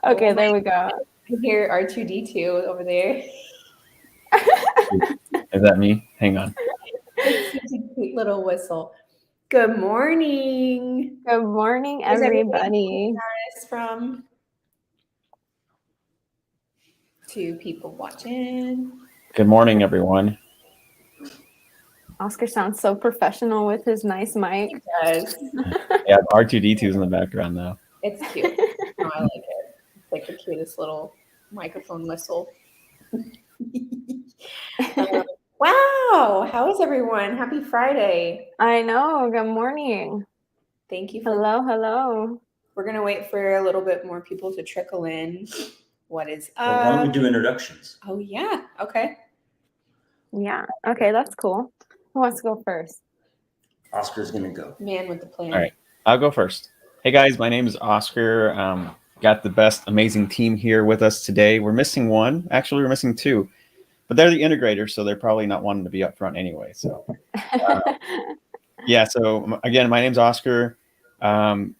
Okay, there we go. I hear R2D2 over there. Is that me? Hang on. It's such a cute little whistle. Good morning. Good morning, Where's everybody. It's from 2 people watching. Good morning, everyone. Oscar sounds so professional with his nice mic. It does. Yeah, R2D2's in the background though. It's cute. No, I like it. It's like the cutest little microphone whistle. Wow. How is everyone? Happy Friday. I know. Good morning. Thank you for Hello. We're going to wait for a little bit more people to trickle in. What is up? Well, why don't we do introductions? Oh, yeah. Okay. Yeah. Okay, that's cool. Who wants to go first? Oscar's going to go. Man with the plan. All right, I'll go first. Hey guys, my name is Oscar. Got the best, amazing team here with us today. We're missing one. Actually, we're missing 2, but they're the integrators, so they're probably not wanting to be up front anyway. So, yeah. So again, my name's Oscar.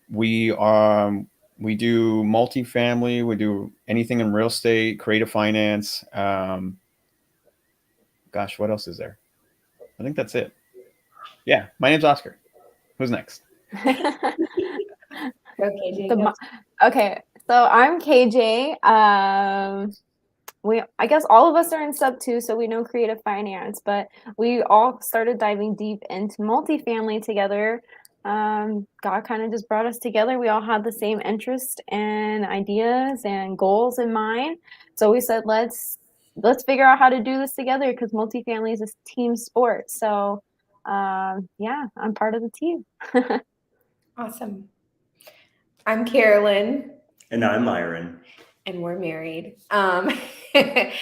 We do multifamily. We do anything in real estate, creative finance. Gosh, what else is there? I think that's it. Yeah, my name's Oscar. Who's next? Okay, Okay, so I'm KJ. I guess all of us are in sub 2, so we know creative finance, but we all started diving deep into multifamily together. God kind of just brought us together. We all had the same interest and ideas and goals in mind. So we said, let's figure out how to do this together, because multifamily is a team sport. So yeah, I'm part of the team. Awesome. I'm Carolyn. And I'm Myron. And we're married. We're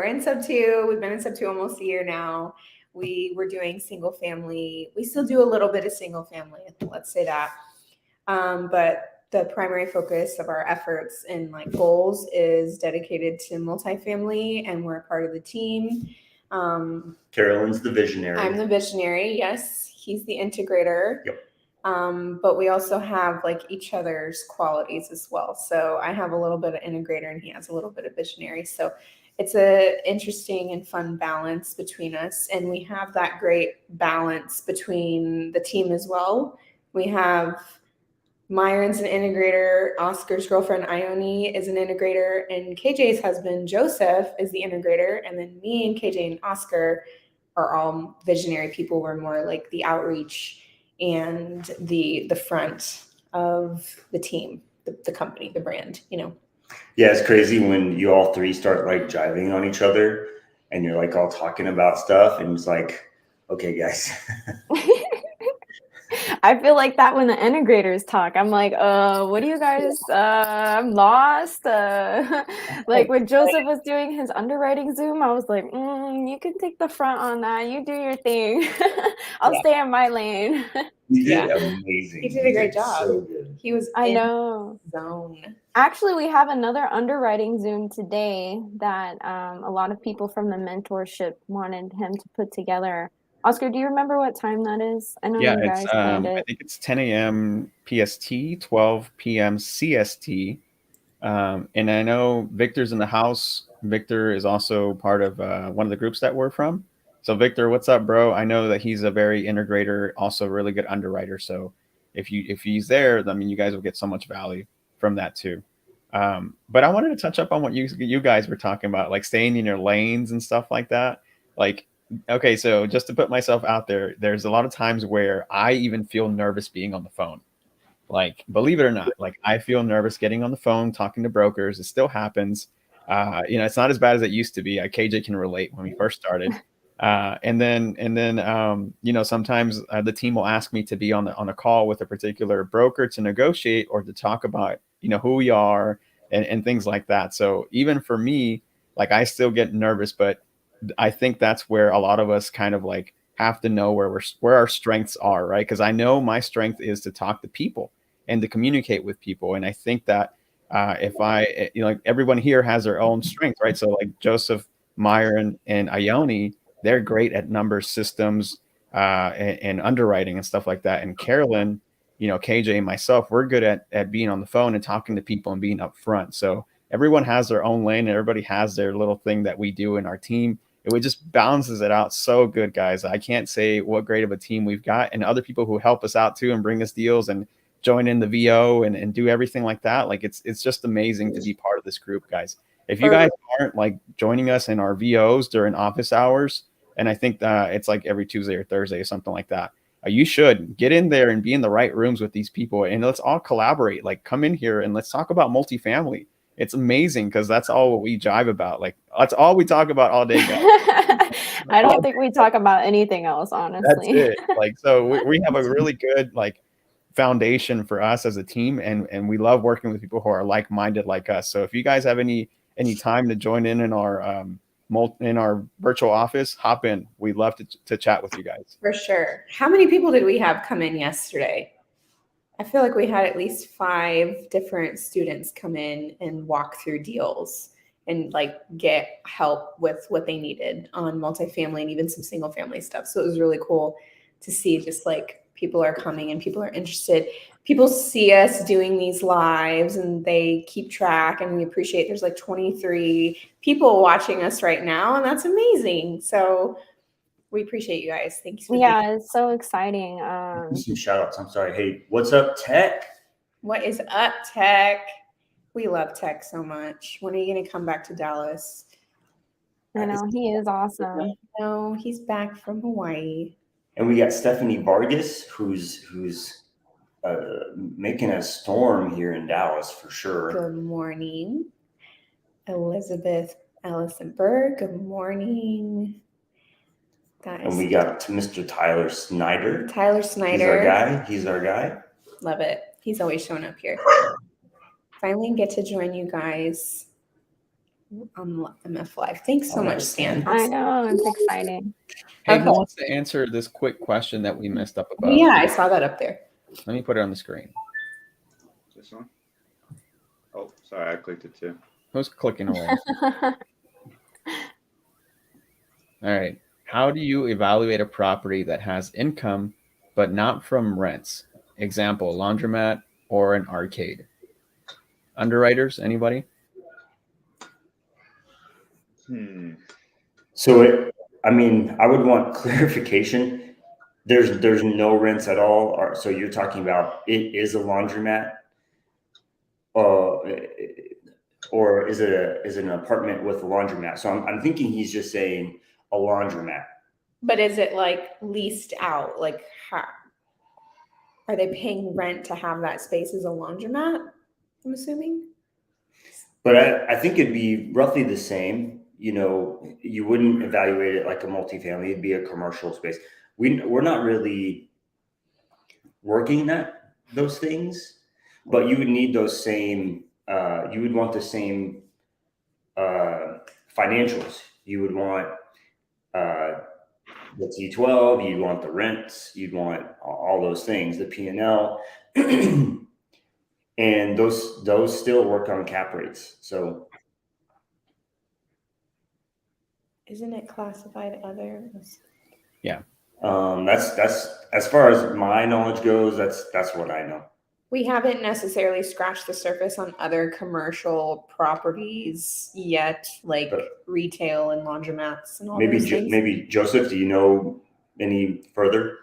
in sub 2. We've been in sub 2 almost a year now. We were doing single family. We still do a little bit of single family, let's say that. But the primary focus of our efforts and like goals is dedicated to multifamily, and we're a part of the team. Carolyn's the visionary. I'm the visionary. Yes, he's the integrator. Yep. But we also have like each other's qualities as well. So I have a little bit of integrator and he has a little bit of visionary. So it's a interesting and fun balance between us. And we have that great balance between the team as well. We have Myron's an integrator, Oscar's girlfriend Ione is an integrator, and KJ's husband Joseph is the integrator. And then me and KJ and Oscar are all visionary people. We're more like the outreach and the front of the team, the company, the brand, you know. Yeah, it's crazy when you all 3 start like jiving on each other and you're like all talking about stuff and it's like, okay, guys. I feel like that when the integrators talk. I'm like, what do you guys, I'm lost. Like when Joseph was doing his underwriting Zoom, I was like, you can take the front on that. You do your thing. I'll stay in my lane. You did amazing. He did a great job. So good. He was I know. Zone. Actually, we have another underwriting Zoom today that a lot of people from the mentorship wanted him to put together. Oscar, do you remember what time that is? I know you guys planned it. I think it's 10 a.m. PST, 12 p.m. CST. And I know Victor's in the house. Victor is also part of one of the groups that we're from. So Victor, what's up, bro? I know that he's a very integrator, also a really good underwriter. So if he's there, I mean, you guys will get so much value from that too. But I wanted to touch up on what you guys were talking about, like staying in your lanes and stuff like that. Like, okay, so just to put myself out there, there's a lot of times where I even feel nervous being on the phone. Like, believe it or not, like I feel nervous getting on the phone, talking to brokers. It still happens. It's not as bad as it used to be. KJ can relate when we first started. And then sometimes the team will ask me to be on a call with a particular broker to negotiate or to talk about, who we are and things like that. So even for me, like I still get nervous, but I think that's where a lot of us kind of like have to know where our strengths are, right? Because I know my strength is to talk to people and to communicate with people. And I think that everyone here has their own strength, right? So like Joseph, Myron, and Ione, they're great at numbers, systems, and underwriting and stuff like that. And Carolyn KJ and myself, we're good at being on the phone and talking to people and being upfront. So everyone has their own lane and everybody has their little thing that we do in our team. It just balances it out so good, guys. I can't say what great of a team we've got, and other people who help us out too and bring us deals and join in the VO and do everything like that. Like it's just amazing to be part of this group, guys. If you guys aren't like joining us in our VOs during office hours, and I think it's like every Tuesday or Thursday or something like that, you should get in there and be in the right rooms with these people, and let's all collaborate. Like come in here and let's talk about multifamily. It's amazing because that's all what we jive about. Like that's all we talk about all day, guys. I don't think we talk about anything else, honestly. That's it. Like, so we have a really good like foundation for us as a team, and we love working with people who are like-minded like us. So if you guys have any time to join in our virtual office, hop in. We'd love to chat with you guys. For sure. How many people did we have come in yesterday? I feel like we had at least 5 different students come in and walk through deals and like get help with what they needed on multifamily and even some single family stuff. So it was really cool to see just like people are coming and people are interested. People see us doing these lives and they keep track, and we appreciate there's like 23 people watching us right now, and that's amazing. So we appreciate you guys. Thanks for Yeah, it's so exciting. Some shout outs. I'm sorry. Hey, what's up, Tech? What is up, Tech? We love Tech so much. When are you going to come back to Dallas? I know, he is awesome. No, he's back from Hawaii. And we got Stephanie Vargas, who's making a storm here in Dallas for sure. Good morning. Elizabeth Allison Berg. Good morning. And we got Mr. Tyler Snyder. Tyler Snyder. He's our guy. Love it. He's always showing up here. Finally get to join you guys on MF Live. Thanks so much, Stan. I know, it's exciting. Hey, who wants to answer this quick question that we messed up about? Yeah, I saw that up there. Let me put it on the screen. This one? Oh, sorry, I clicked it too. Who's clicking away? All right. How do you evaluate a property that has income but not from rents? Example, laundromat or an arcade. Underwriters, anybody? So I would want clarification. There's no rents at all. So you're talking about it is a laundromat, or is it an apartment with a laundromat? So I'm thinking he's just saying a laundromat. But is it like leased out? Like how are they paying rent to have that space as a laundromat? I'm assuming. But I think it'd be roughly the same. You wouldn't evaluate it like a multifamily. It'd be a commercial space. We're not really working at those things, but you would need those same. You would want the same financials. You would want the T12. You'd want the rents. You'd want all those things. The P&L. And those still work on cap rates. So isn't it classified other? Yeah. That's as far as my knowledge goes, that's what I know. We haven't necessarily scratched the surface on other commercial properties yet, like retail and laundromats and all those things. Maybe Joseph, do you know any further?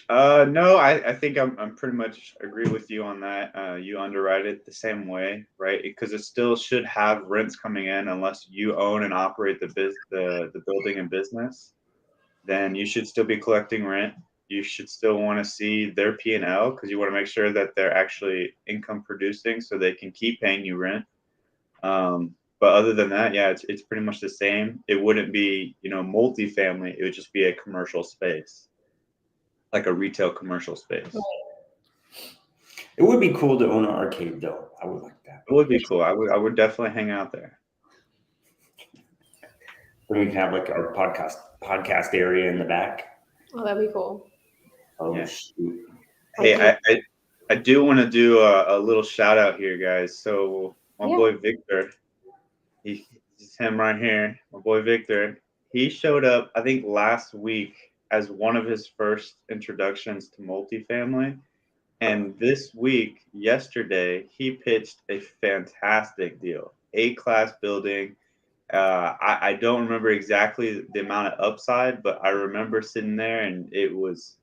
No, I think I'm pretty much agree with you on that. You underwrite it the same way, right? Because it still should have rents coming in unless you own and operate the building and business. Then you should still be collecting rent. You should still want to see their P&L because you want to make sure that they're actually income producing so they can keep paying you rent. But other than that, yeah, it's pretty much the same. It wouldn't be, multifamily. It would just be a commercial space, like a retail commercial space. It would be cool to own an arcade, though. I would like that. It would be cool. I would definitely hang out there. Then we can have like our podcast area in the back. Oh, that'd be cool. Oh, yeah. Shoot. Hey, I do want to do a little shout out here, guys. So my boy Victor, he's him right here. My boy Victor, he showed up, I think last week, as one of his first introductions to multifamily. And this week, yesterday, he pitched a fantastic deal. A-class building. I don't remember exactly the amount of upside, but I remember sitting there and it was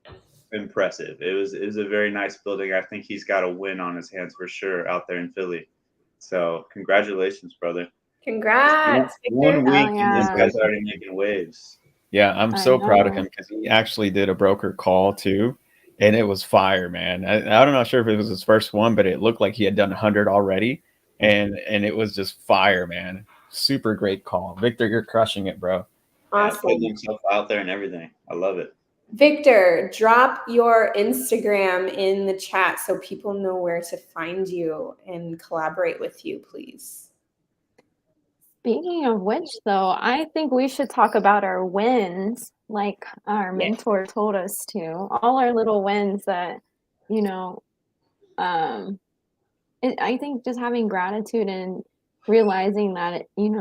impressive. It was a very nice building. I think he's got a win on his hands for sure out there in Philly. So congratulations, brother. Congrats, One Victor. week Oh, and this yeah. guy's already making waves. Yeah, I'm I so proud of know. him because he actually did a broker call too, and it was fire, man. I'm not sure if it was his first one, but it looked like he had done 100 already, and it was just fire, man. Super great call, Victor. You're crushing it, bro. Yeah, putting Awesome. himself out there and everything. I love it. Victor, drop your Instagram in the chat so people know where to find you and collaborate with you, please. Speaking of which, though, I think we should talk about our wins, like our mentor told us to. All our little wins that, you know, I think just having gratitude and realizing that, you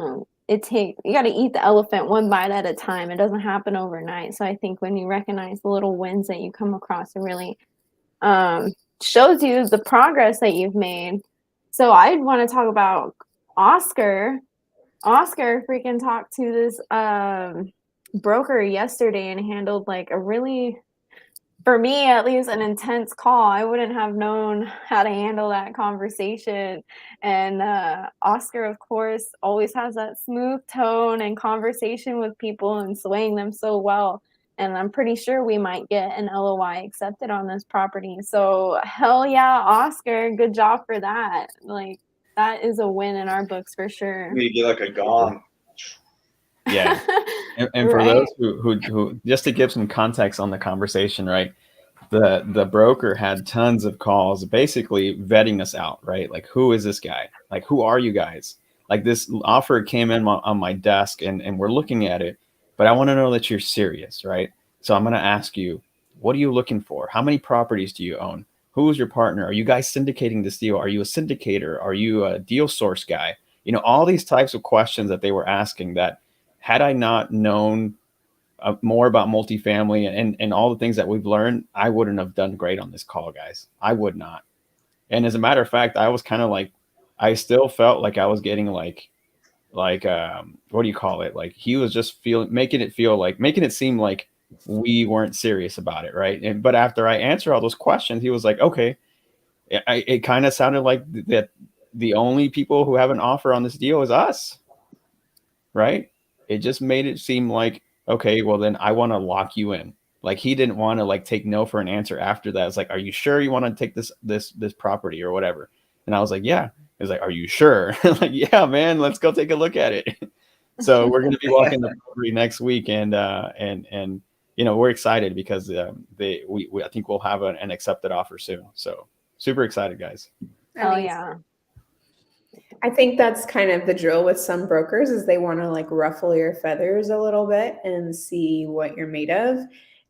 got to eat the elephant one bite at a time. It doesn't happen overnight. So I think when you recognize the little wins that you come across, it really shows you the progress that you've made. So I'd want to talk about Oscar. Oscar freaking talked to this broker yesterday and handled like a really, for me at least, an intense call. I wouldn't have known how to handle that conversation. And Oscar, of course, always has that smooth tone and conversation with people and swaying them so well. And I'm pretty sure we might get an LOI accepted on this property. So hell yeah, Oscar, good job for that. Like, that is a win in our books for sure. You get like a gong. Yeah, and for Right. those who just to give some context on the conversation, right? The broker had tons of calls, basically vetting us out, right? Like, who is this guy? Like, who are you guys? Like, this offer came in on my desk, and we're looking at it, but I want to know that you're serious, right? So I'm going to ask you, what are you looking for? How many properties do you own? Who is your partner? Are you guys syndicating this deal? Are you a syndicator? Are you a deal source guy? All these types of questions that they were asking that had I not known more about multifamily and all the things that we've learned, I wouldn't have done great on this call, guys. I would not. And as a matter of fact, I was kind of like, I still felt like I was getting like what do you call it? Like, he was just making it seem like we weren't serious about it, right? But after I answered all those questions, he was like, okay. It kind of sounded like that the only people who have an offer on this deal is us, right? It just made it seem like, okay, well then I want to lock you in. Like, he didn't want to like take no for an answer after that. It's like, are you sure you want to take this property or whatever? And I was like, yeah. He's like, are you sure? Like, yeah, man, let's go take a look at it. So we're going to be walking the property next week, and we're excited because I think we'll have an accepted offer soon. So super excited, guys. Oh Amazing. yeah. I think that's kind of the drill with some brokers is they want to like ruffle your feathers a little bit and see what you're made of.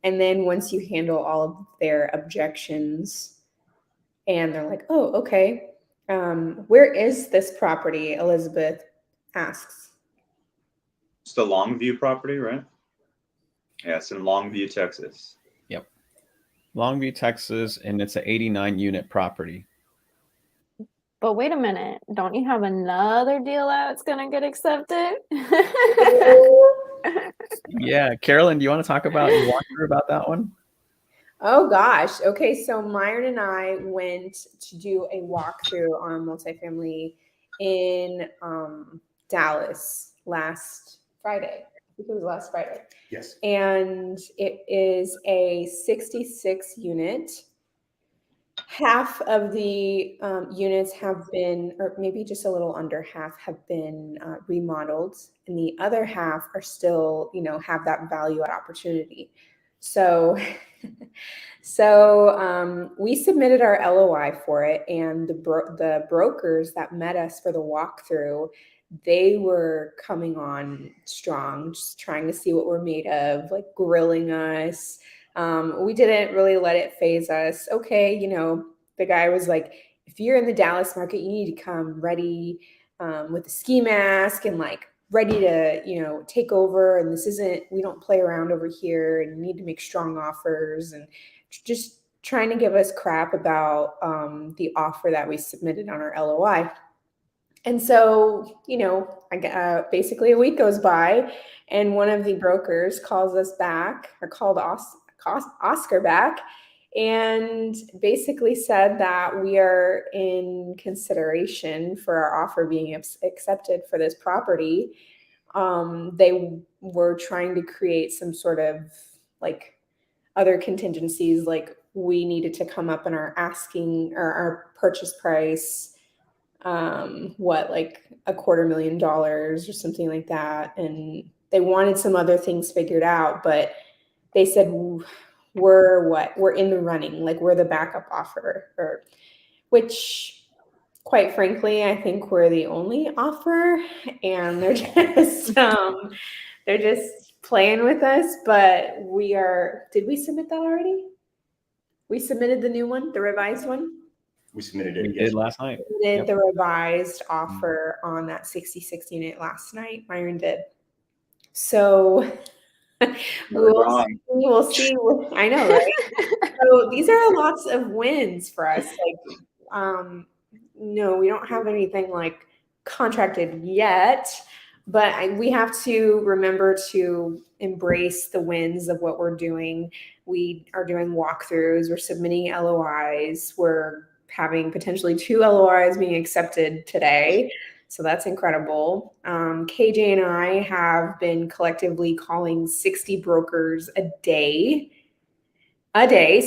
And then once you handle all of their objections and they're like, oh, okay, where is this property? Elizabeth asks. It's the Longview property, right? Yeah, it's in Longview, Texas. Yep. Longview, Texas, and it's an 89 unit property. But wait a minute, don't you have another deal that's gonna get accepted? Yeah, Carolyn, do you want to talk about that one? Oh gosh. Okay, so Myron and I went to do a walkthrough on multifamily in Dallas last Friday. I think it was last Friday. Yes. And it is a 66 unit. Half of the units have been, or maybe just a little under half, have been remodeled, and the other half are still, have that value add opportunity. So, we submitted our LOI for it, and the brokers that met us for the walkthrough, they were coming on strong, just trying to see what we're made of, like grilling us. We didn't really let it phase us. Okay, the guy was like, if you're in the Dallas market, you need to come ready with a ski mask and like ready to, take over. And we don't play around over here, and you need to make strong offers and just trying to give us crap about the offer that we submitted on our LOI. And so, basically a week goes by, and one of the brokers calls us back, or called Oscar back, and basically said that we are in consideration for our offer being accepted for this property. They were trying to create some sort of like other contingencies, like we needed to come up in our asking or our purchase price, like $250,000 or something like that. And they wanted some other things figured out, but they said, we're in the running, like we're the backup offer, which quite frankly, I think we're the only offer, and they're just playing with us. But did we submit that already? We submitted the new one, the revised one? We submitted We it did last night. We did Yep. the revised offer on that 66 unit last night. Myron did. So we'll see. I know, right? So these are lots of wins for us. Like, no, we don't have anything like contracted yet, but we have to remember to embrace the wins of what we're doing. We are doing walkthroughs. We're submitting LOIs. We're having potentially 2 LOIs being accepted today. So that's incredible. KJ and I have been collectively calling 60 brokers a day.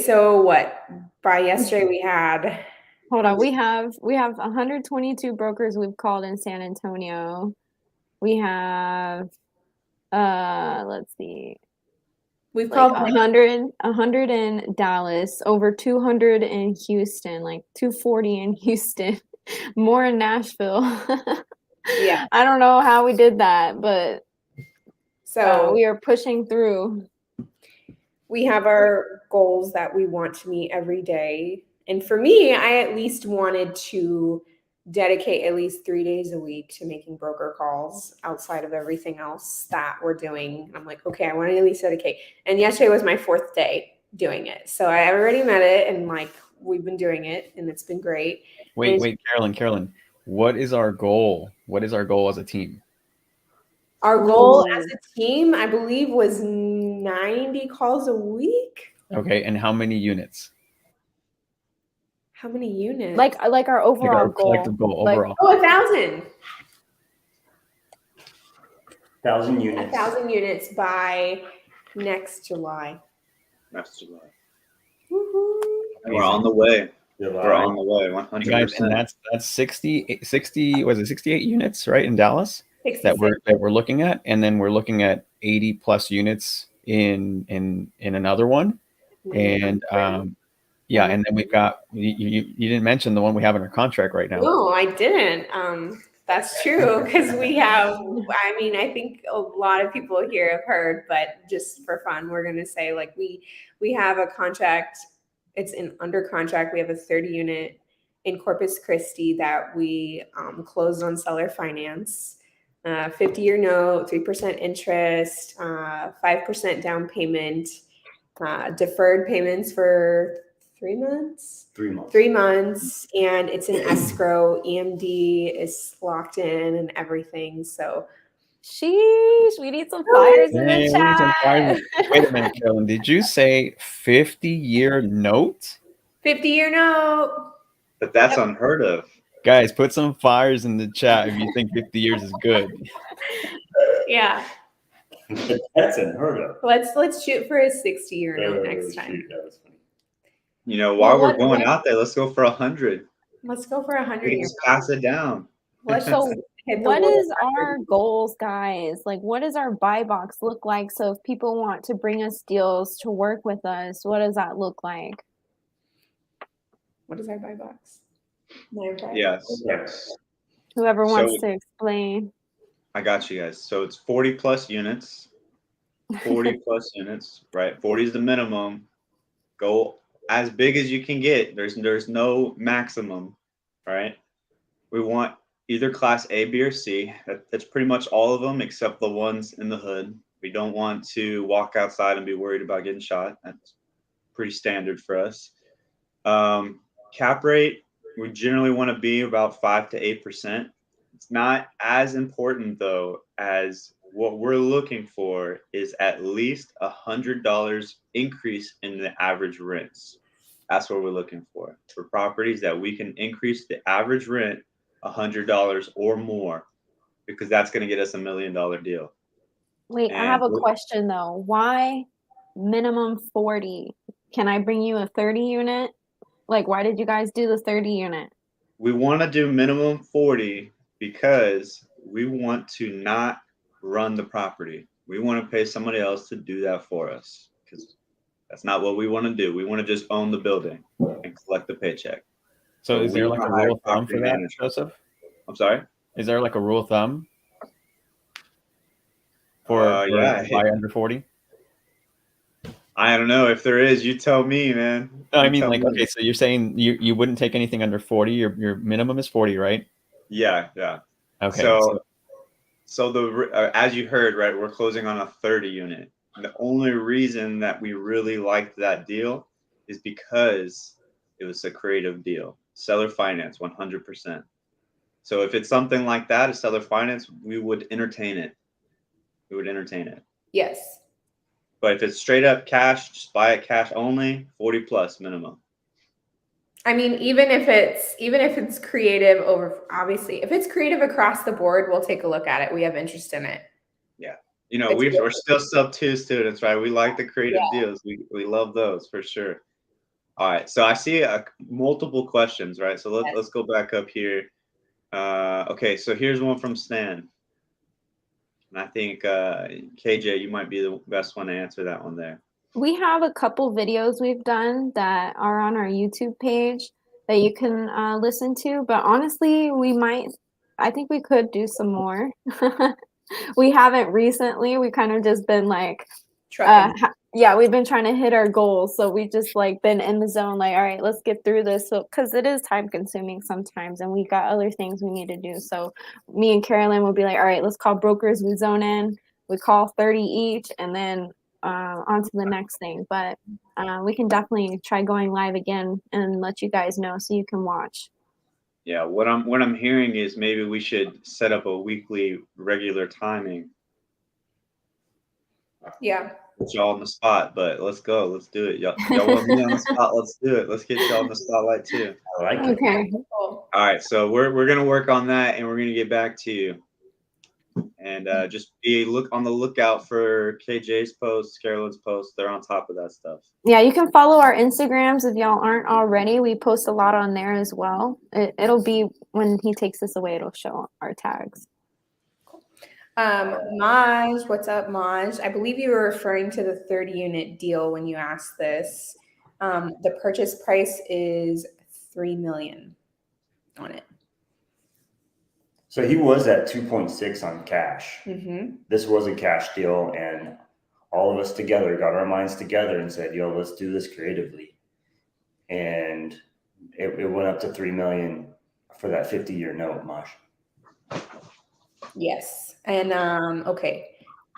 So what? By yesterday we had. Hold on, we have 122 brokers we've called in San Antonio. We have let's see. We've Like called 100 in Dallas, over 200 in Houston, like 240 in Houston, more in Nashville. Yeah. I don't know how we did that, but so we are pushing through. we have our goals that we want to meet every day. And for me, I at least wanted to dedicate at least 3 days a week to making broker calls outside of everything else that we're doing. I'm like, okay, I want to at least dedicate. And yesterday was my 4th day doing it. So I already met it, and like we've been doing it, and it's been great. Wait, Carolyn, what is our goal? What is our goal as a team? Our goal as a team, I believe, was 90 calls a week. Okay, and how many units? How many units? Like our overall Like our goal. collective goal Like, overall. 1,000. 1,000 units. 1,000 units by next July. Next July. Woohoo. And we're on the way. July. We're on the way, 100%. Guys, and that's 60, was it 68 units, right, in Dallas 66. that we're looking at, and then we're looking at 80 plus units in another one, and yeah, and then we've got you didn't mention the one we have in our contract right now. No, I didn't. That's true, because we have, I mean, I think a lot of people here have heard, but just for fun, we're going to say like we have a contract. It's under contract. We have a 30 unit in Corpus Christi that we closed on seller finance, 50-year note, 3% interest, 5% down payment, deferred payments for 3 months. 3 months. 3 months, and it's an escrow. EMD is locked in and everything. So, sheesh, we need some fires in Hey, the we need some fires. chat. Wait a minute, Carolyn, did you say 50-year note? 50-year note. But that's unheard of. Guys, put some fires in the chat if you think 50 years is good. Yeah. That's unheard of. Let's shoot for a 60-year note next time. Shoot, that was funny. You know, while Well, we're going out there, let's go for 100. Let's go for 100 We can years. just pass it down. Let's So hit the what world is record. our goals, guys? Like, what does our buy box look like? So if people want to bring us deals to work with us, what does that look like? What is our buy box? Yes. Yes. Whoever wants So- to explain. I got you guys. So it's 40 plus units. 40 plus units, right? 40 is the minimum. Go as big as you can get. There's no maximum, right? We want either class A, B, or C. That's pretty much all of them except the ones in the hood. We don't want to walk outside and be worried about getting shot. That's pretty standard for us. Cap rate, we generally want to be about 5 to 8%. It's not as important though, as what we're looking for is at least $100 increase in the average rents. That's what we're looking for properties that we can increase the average rent $100 or more, because that's going to get us $1 million deal. Wait, I And have a question though. Why minimum 40? Can I bring you a 30 unit? Like, why did you guys do the 30 unit? we want to do minimum 40 because we want to not run the property. We want to pay somebody else to do that for us, because that's not what we want to do. We want to just own the building and collect the paycheck. So is we there like wanna a hire rule of thumb property for that, managers. Joseph? I'm sorry? Is there like a rule of thumb for Yeah. buy under 40? I don't know. If there is, you tell me, man. No, I You mean, tell like, me. okay, so you're saying you wouldn't take anything under 40. Your minimum is 40, right? Yeah. Okay. So the as you heard, right, we're closing on a 30 unit. The only reason that we really liked that deal is because it was a creative deal. Seller finance, 100%. So if it's something like that, a seller finance, we would entertain it. Yes. But if it's straight up cash, just buy it cash only, 40 plus minimum. I mean, even if it's creative over, obviously, if it's creative across the board, we'll take a look at it. We have interest in it. Yeah. You know, we're still sub 2 students, right? We like the creative deals. We love those for sure. All right. So I see multiple questions, right? So let's go back up here. Okay. So here's one from Stan. And I think KJ, you might be the best one to answer that one there. We have a couple videos we've done that are on our YouTube page that you can listen to, but honestly, I think we could do some more. We haven't recently. We kind of just been like, we've been trying to hit our goals. So we just like been in the zone, like, all right, let's get through this. So, cause it is time consuming sometimes and we got other things we need to do. So me and Carolyn will be like, all right, let's call brokers. We zone in, we call 30 each and then on to the next thing. But we can definitely try going live again and let you guys know so you can watch. Yeah, what I'm hearing is maybe we should set up a weekly regular timing. Yeah. Put y'all on the spot, but let's go. Let's do it. Y'all want me on the spot? Let's do it. Let's get y'all on the spotlight too. I like it. Okay. Cool. All right, so we're gonna work on that, and we're gonna get back to you. And just look on the lookout for KJ's posts, Carolyn's posts. They're on top of that stuff. Yeah, you can follow our Instagrams if y'all aren't already. We post a lot on there as well. It'll be when he takes this away, it'll show our tags. Maj, what's up, Maj? I believe you were referring to the 30 unit deal when you asked this. The purchase price is $3 million on it. So he was at 2.6 on cash. Mm-hmm. This was a cash deal, and all of us together got our minds together and said, "Yo, let's do this creatively." And it went up to $3 million for that 50-year note, Mosh. Yes. And okay,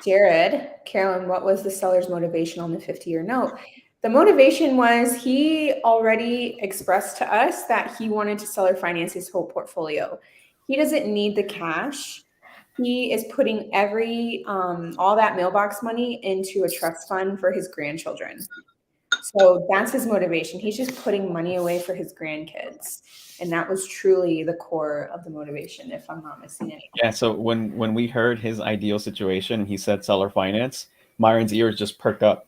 Jared, Carolyn, what was the seller's motivation on the 50-year note? The motivation was he already expressed to us that he wanted to seller finance his whole portfolio. He doesn't need the cash. He is putting all that mailbox money into a trust fund for his grandchildren. So that's his motivation. He's just putting money away for his grandkids. And that was truly the core of the motivation, if I'm not missing anything. Yeah, so when we heard his ideal situation, he said seller finance, Myron's ears just perked up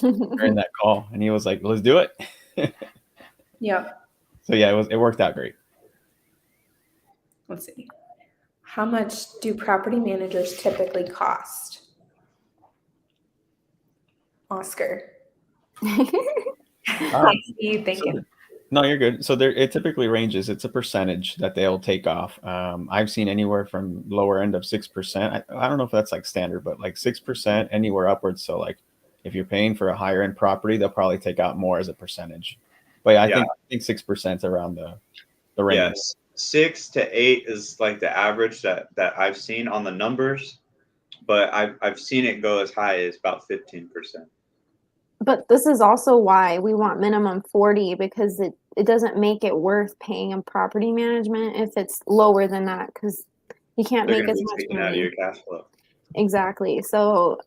during that call. And he was like, let's do it. Yep. So yeah, it worked out great. Let's see. How much do property managers typically cost? Oscar. I see you thinking. No, you're good. So it typically ranges. It's a percentage that they'll take off. I've seen anywhere from lower end of 6%. I don't know if that's like standard, but like 6%, anywhere upwards. So like if you're paying for a higher end property, they'll probably take out more as a percentage. But yeah, I think 6% around the range. Yes, 6 to 8 is like the average that I've seen on the numbers, but I've seen it go as high as about 15%. But this is also why we want minimum 40, because it doesn't make it worth paying a property management if it's lower than that, because you can't They're make going to as be much taken out of money. your cash flow. Exactly. So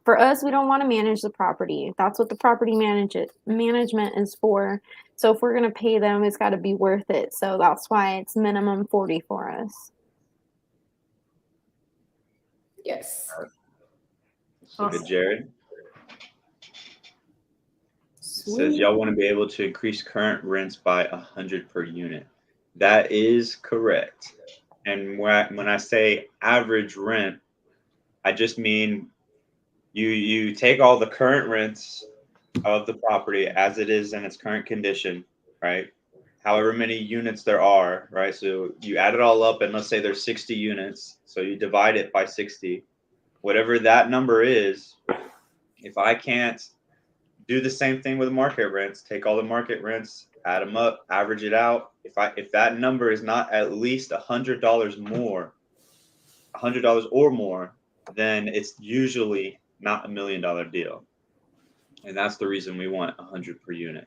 for us, we don't want to manage the property. That's what the property management is for. So if we're going to pay them, it's got to be worth it. So that's why it's minimum 40 for us. Yes. So good, Jared. Sweet. Says y'all want to be able to increase current rents by 100 per unit. That is correct. And when I say average rent, I just mean you take all the current rents of the property as it is in its current condition, right? However many units there are, right? So you add it all up, and let's say there's 60 units. So you divide it by 60. Whatever that number is, if I can't do the same thing with market rents, take all the market rents, add them up, average it out. If that number is not at least $100 more, $100 or more, then it's usually not $1 million deal. And that's the reason we want 100 per unit.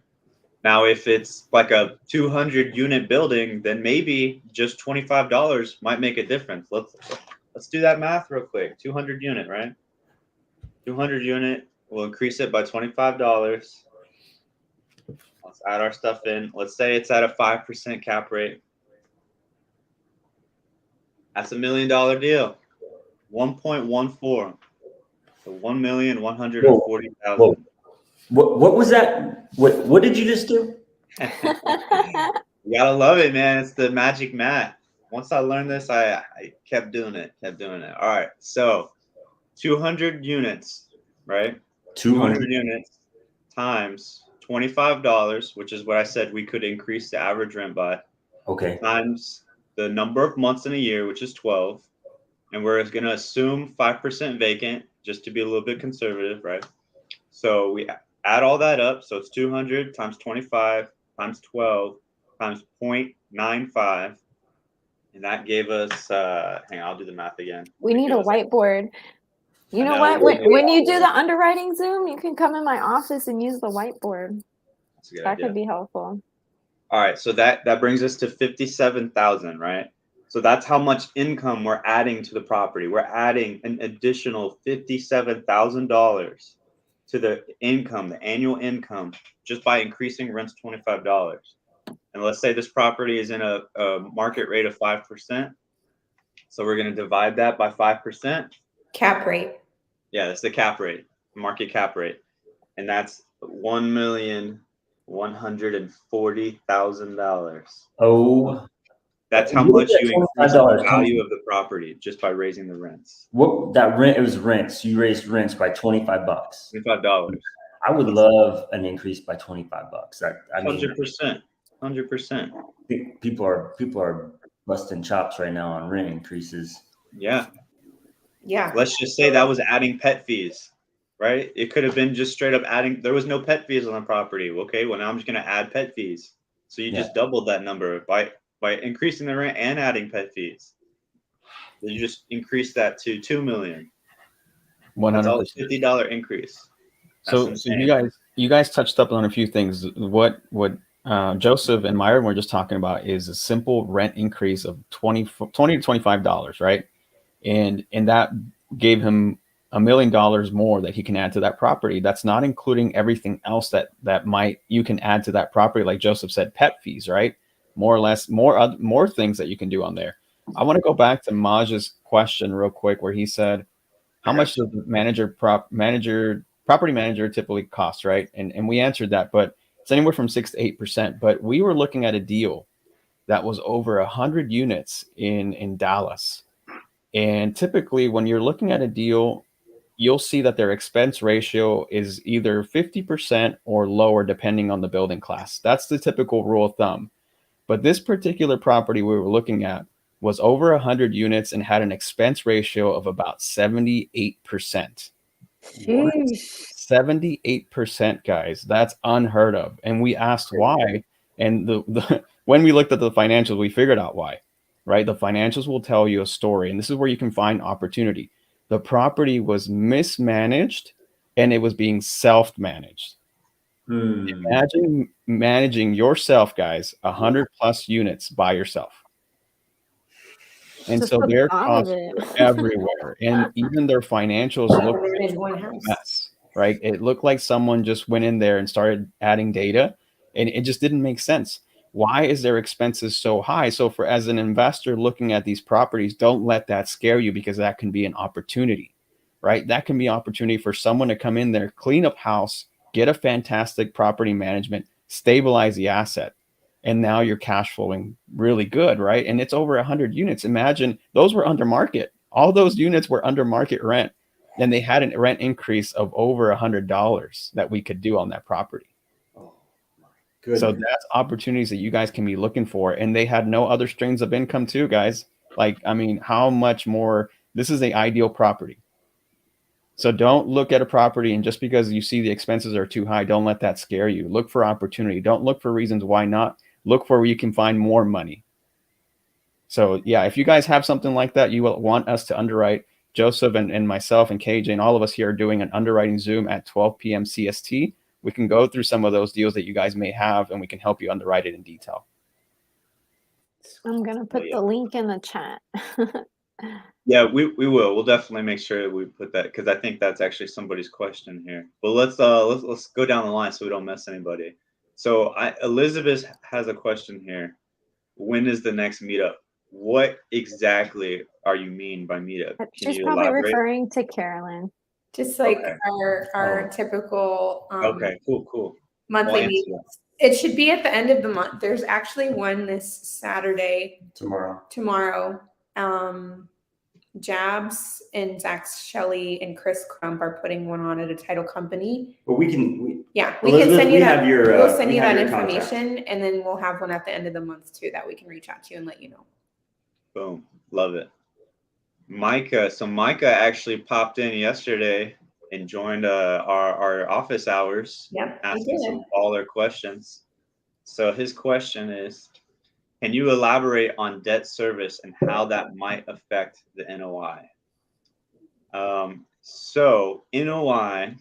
Now, if it's like a 200 unit building, then maybe just $25 might make a difference. Let's do that math real quick. 200 unit, right? 200 unit, we'll increase it by $25. Let's add our stuff in. Let's say it's at a 5% cap rate. That's $1 million deal. 1.14. So 1,140,000. What was that? What did you just do? You gotta love it, man. It's the magic math. Once I learned this, I kept doing it. All right. So 200 units, right? 200 units times $25, which is what I said we could increase the average rent by. Okay. Times the number of months in a year, which is 12. And we're going to assume 5% vacant just to be a little bit conservative, right? So we add all that up. So it's 200 times 25 times 12 times 0.95. And that gave us, hang on, I'll do the math again. We need a whiteboard. You know know, what? When you do the underwriting Zoom, you can come in my office and use the whiteboard. That's a good That idea. could be helpful. All right, so that brings us to 57,000, right? So that's how much income we're adding to the property. We're adding an additional $57,000 to the income, the annual income, just by increasing rents $25. And let's say this property is in a market rate of 5%. So we're going to divide that by 5%. Cap rate. Yeah, that's the cap rate, market cap rate. And that's $1,140,000. Oh, That's how much you increase the value of the property just by raising the rents. What that rent? It was rents. You raised rents by $25. $25. I would love an increase by $25. I mean, 100%. 100%. I think people are busting chops right now on rent increases. Yeah. Yeah. Let's just say that was adding pet fees, right? It could have been just straight up adding. There was no pet fees on the property. Okay, well now I'm just going to add pet fees. So you just doubled that number by increasing the rent and adding pet fees. You just increase that to $2 million. 100%. That's all a $50 increase. So you guys touched up on a few things. What Joseph and Myron were just talking about is a simple rent increase of $20 to $25, right? And that gave him $1 million more that he can add to that property. That's not including everything else that you can add to that property, like Joseph said, pet fees, right? More or less, more things that you can do on there. I want to go back to Maj's question real quick, where he said, how much does the property manager typically cost, right? And we answered that, but it's anywhere from 6 to 8%. But we were looking at a deal that was over 100 units in Dallas. And typically when you're looking at a deal, you'll see that their expense ratio is either 50% or lower, depending on the building class. That's the typical rule of thumb. But this particular property we were looking at was over 100 units and had an expense ratio of about 78%. Sheesh. 78%, guys. That's unheard of. And we asked why. And when we looked at the financials, we figured out why, right? The financials will tell you a story. And this is where you can find opportunity. The property was mismanaged and it was being self-managed. Imagine managing yourself, guys, 100+ units by yourself. And Just so the their thought of costs it. were everywhere. And even their financials looked To like manage one a house. mess, right? It looked like someone just went in there and started adding data, and it just didn't make sense. Why is their expenses so high? So for as an investor looking at these properties, don't let that scare you, because that can be an opportunity, right? That can be an opportunity for someone to come in there, clean up house, get a fantastic property management, stabilize the asset, and now you're cash flowing really good, right? And it's over 100 units. Imagine those were under market. All those units were under market rent, and they had a rent increase of over $100 that we could do on that property. Oh my goodness. So that's opportunities that you guys can be looking for. And they had no other streams of income too, guys. Like, I mean, how much more? This is the ideal property. So don't look at a property and just because you see the expenses are too high, don't let that scare you. Look for opportunity. Don't look for reasons why not. Look for where you can find more money. So yeah, if you guys have something like that, you will want us to underwrite. Joseph and myself and KJ and all of us here are doing an underwriting Zoom at 12 p.m. CST. We can go through some of those deals that you guys may have, and we can help you underwrite it in detail. I'm gonna put the link in the chat. Yeah, we will. We'll definitely make sure that we put that, because I think that's actually somebody's question here. But let's go down the line so we don't miss anybody. So Elizabeth has a question here. When is the next meetup? What exactly are you mean by meetup? Can She's you probably elaborate? referring to Carolyn. Just like Okay. our typical Okay, cool. monthly Well, meetings. It should be at the end of the month. There's actually one this Saturday. Tomorrow. Jabs and Zach Shelley and Chris Crump are putting one on at a title company. But we can can send you that. We'll send you that your information, and then we'll have one at the end of the month too that we can reach out to you and let you know. Boom, love it. Micah, so Micah actually popped in yesterday and joined our office hours. Yep, asking some baller questions. So his question is, can you elaborate on debt service and how that might affect the NOI? So NOI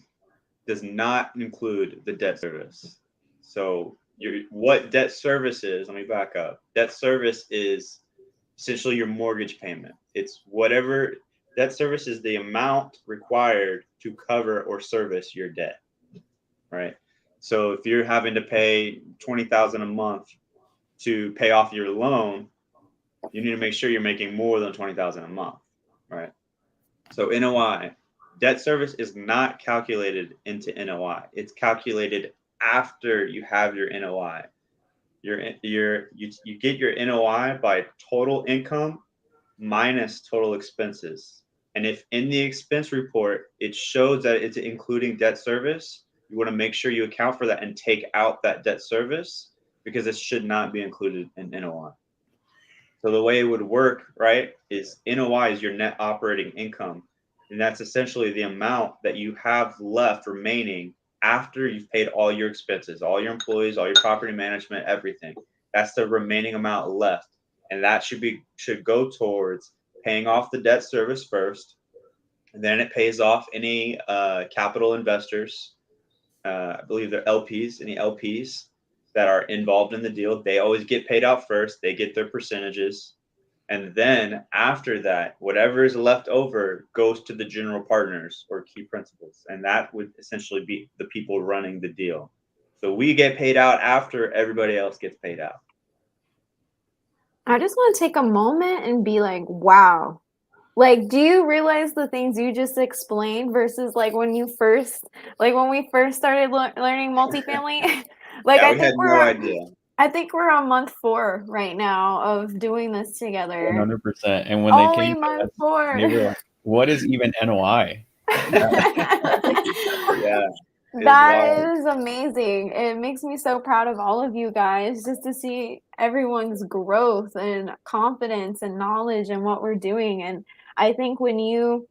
does not include the debt service. So what debt service is, let me back up. Debt service is essentially your mortgage payment. It's whatever debt service is, the amount required to cover or service your debt, right? So if you're having to pay $20,000 a month to pay off your loan, you need to make sure you're making more than $20,000 a month, right? So NOI, debt service is not calculated into NOI. It's calculated after you have your NOI. You get your NOI by total income minus total expenses. And if in the expense report it shows that it's including debt service, you want to make sure you account for that and take out that debt service, because it should not be included in NOI. So the way it would work, right, is NOI is your net operating income. And that's essentially the amount that you have left remaining after you've paid all your expenses, all your employees, all your property management, everything. That's the remaining amount left. And that should go towards paying off the debt service first. And then it pays off any capital investors. I believe they're LPs, any LPs that are involved in the deal. They always get paid out first. They get their percentages. And then after that, whatever is left over goes to the general partners or key principals. And that would essentially be the people running the deal. So we get paid out after everybody else gets paid out. I just want to take a moment and be like, wow. Like, do you realize the things you just explained versus like when we first started learning multifamily? Like, yeah, we had no idea. I think we're on month 4 right now of doing this together. 100%. And when they came to us, they were like, what is even NOI? Yeah. That is amazing. It makes me so proud of all of you guys just to see everyone's growth and confidence and knowledge in what we're doing. And I think when you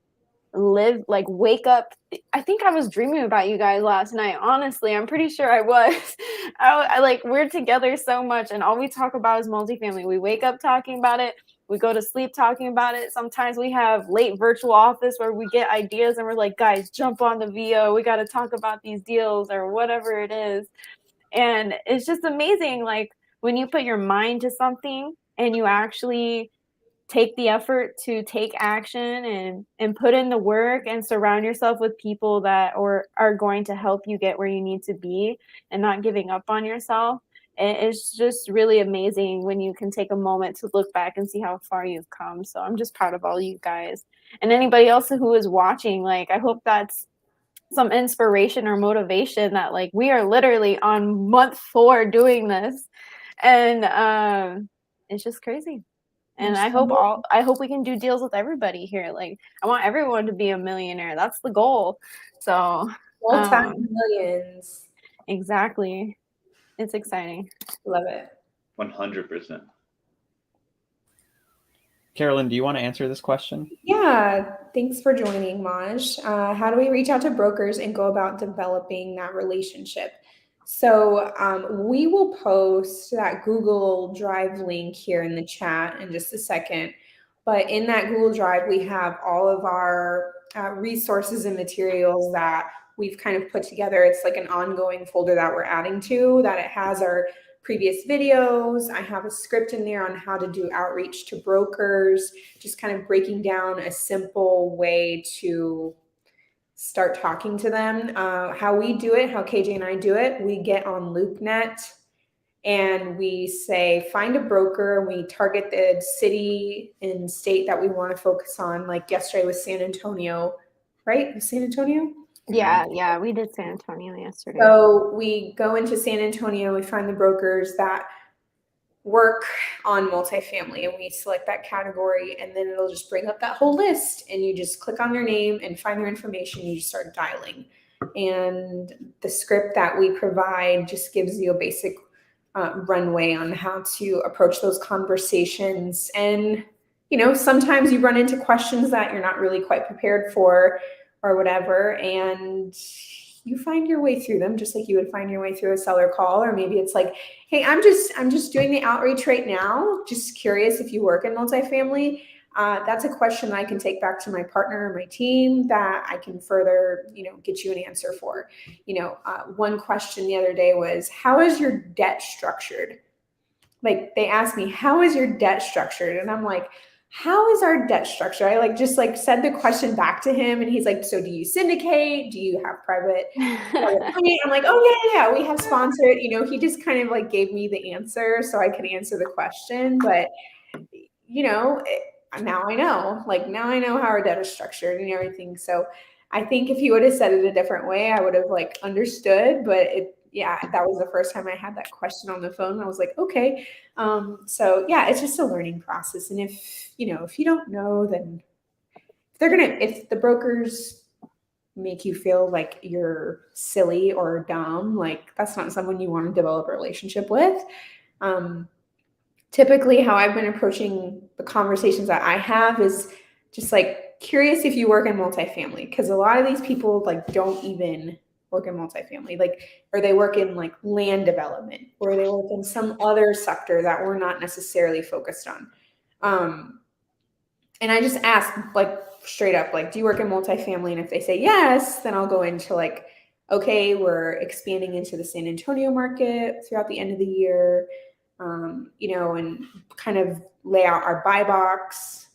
wake up, I think I was dreaming about you guys last night. Honestly, I'm pretty sure I was. I we're together so much, and all we talk about is multifamily. We wake up talking about it. we go to sleep talking about it. Sometimes we have late virtual office where we get ideas and we're like, guys, jump on the VO. We got to talk about these deals or whatever it is. And it's just amazing. Like when you put your mind to something and you actually take the effort to take action and put in the work and surround yourself with people that are going to help you get where you need to be and not giving up on yourself. It's just really amazing when you can take a moment to look back and see how far you've come. So I'm just proud of all you guys and anybody else who is watching. Like, I hope that's some inspiration or motivation that like we are literally on month 4 doing this. And it's just crazy. And I hope we can do deals with everybody here. Like, I want everyone to be a millionaire. That's the goal. So multi-millions. Exactly. It's exciting. Love it. 100%. Carolyn, do you want to answer this question? Yeah, thanks for joining, Maj. How do we reach out to brokers and go about developing that relationship? So we will post that Google Drive link here in the chat in just a second. But in that Google Drive, we have all of our resources and materials that we've kind of put together. It's like an ongoing folder that we're adding to, that it has our previous videos. I have a script in there on how to do outreach to brokers, just kind of breaking down a simple way to start talking to them. How we do it, how KJ and I do it, we get on LoopNet and we say, find a broker. We target the city and state that we want to focus on. Like yesterday was San Antonio, right? Was San Antonio? Yeah, we did San Antonio yesterday. So we go into San Antonio, we find the brokers that work on multifamily and we select that category, and then it'll just bring up that whole list and you just click on their name and find their information. You just start dialing, and the script that we provide just gives you a basic runway on how to approach those conversations. And sometimes you run into questions that you're not really quite prepared for or whatever, and you find your way through them just like you would find your way through a seller call. Or maybe it's like, hey, I'm just doing the outreach right now, just curious if you work in multifamily. That's a question I can take back to my partner or my team that I can further, get you an answer for. One question the other day was, how is your debt structured? Like they asked me, how is your debt structured? And I'm like, how is our debt structure? I just said the question back to him, and he's like, so do you syndicate? Do you have private money? I'm like, oh yeah, we have sponsored. He just kind of gave me the answer so I could answer the question. But now I know. Now I know how our debt is structured and everything. So I think if he would have said it a different way, I would have understood. But that was the first time I had that question on the phone. I was like, okay. So yeah, it's just a learning process. And if you don't know, then if the brokers make you feel like you're silly or dumb, that's not someone you want to develop a relationship with. Typically how I've been approaching the conversations that I have is just curious if you work in multifamily, because a lot of these people don't even work in multifamily, or they work in land development, or they work in some other sector that we're not necessarily focused on. And I just ask straight up, do you work in multifamily? And if they say yes, then I'll go into okay, we're expanding into the San Antonio market throughout the end of the year, and kind of lay out our buy box,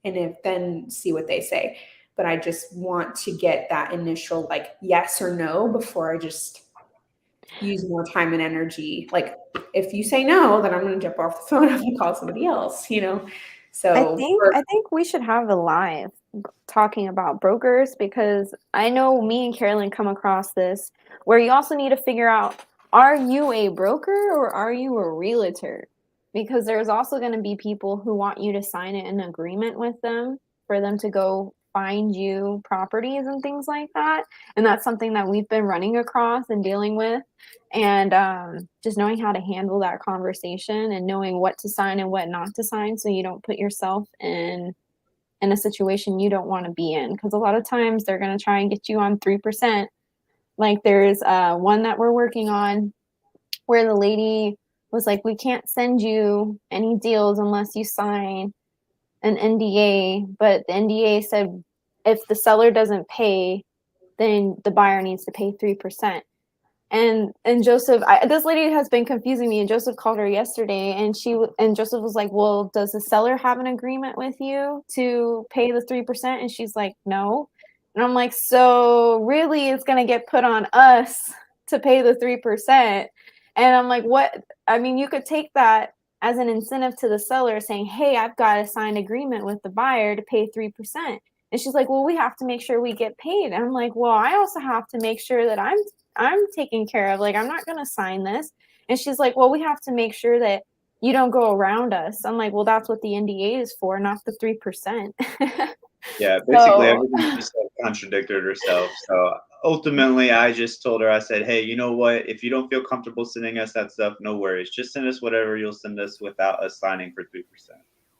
and then see what they say. But I just want to get that initial yes or no before I just use more time and energy. If you say no, then I'm going to jump off the phone and call somebody else, So I think we should have a live talking about brokers, because I know me and Carolyn come across this where you also need to figure out, are you a broker or are you a realtor? Because there's also going to be people who want you to sign an agreement with them for them to go find you properties and things like that. And that's something that we've been running across and dealing with. And just knowing how to handle that conversation and knowing what to sign and what not to sign, so you don't put yourself in a situation you don't want to be in. Because a lot of times they're going to try and get you on 3%. There's one that we're working on where the lady was like, we can't send you any deals unless you sign an NDA, but the NDA said if the seller doesn't pay, then the buyer needs to pay 3%. And Joseph, this lady has been confusing me. And Joseph called her yesterday, and Joseph was like, "Well, does the seller have an agreement with you to pay the 3%?" And she's like, "No." And I'm like, "So really, it's gonna get put on us to pay the 3%?" And I'm like, "What? I mean, you could take that as an incentive to the seller, saying, 'Hey, I've got a signed agreement with the buyer to pay 3%.'" And she's like, "Well, we have to make sure we get paid." And I'm like, "Well, I also have to make sure that I'm taken care of. Like, I'm not going to sign this." And she's like, "Well, we have to make sure that you don't go around us." I'm like, "Well, that's what the NDA is for, not the 3%." Yeah, basically So, everything she said contradicted herself. So ultimately, I just told her, I said, "Hey, you know what? If you don't feel comfortable sending us that stuff, no worries. Just send us whatever you'll send us without us signing for 3%.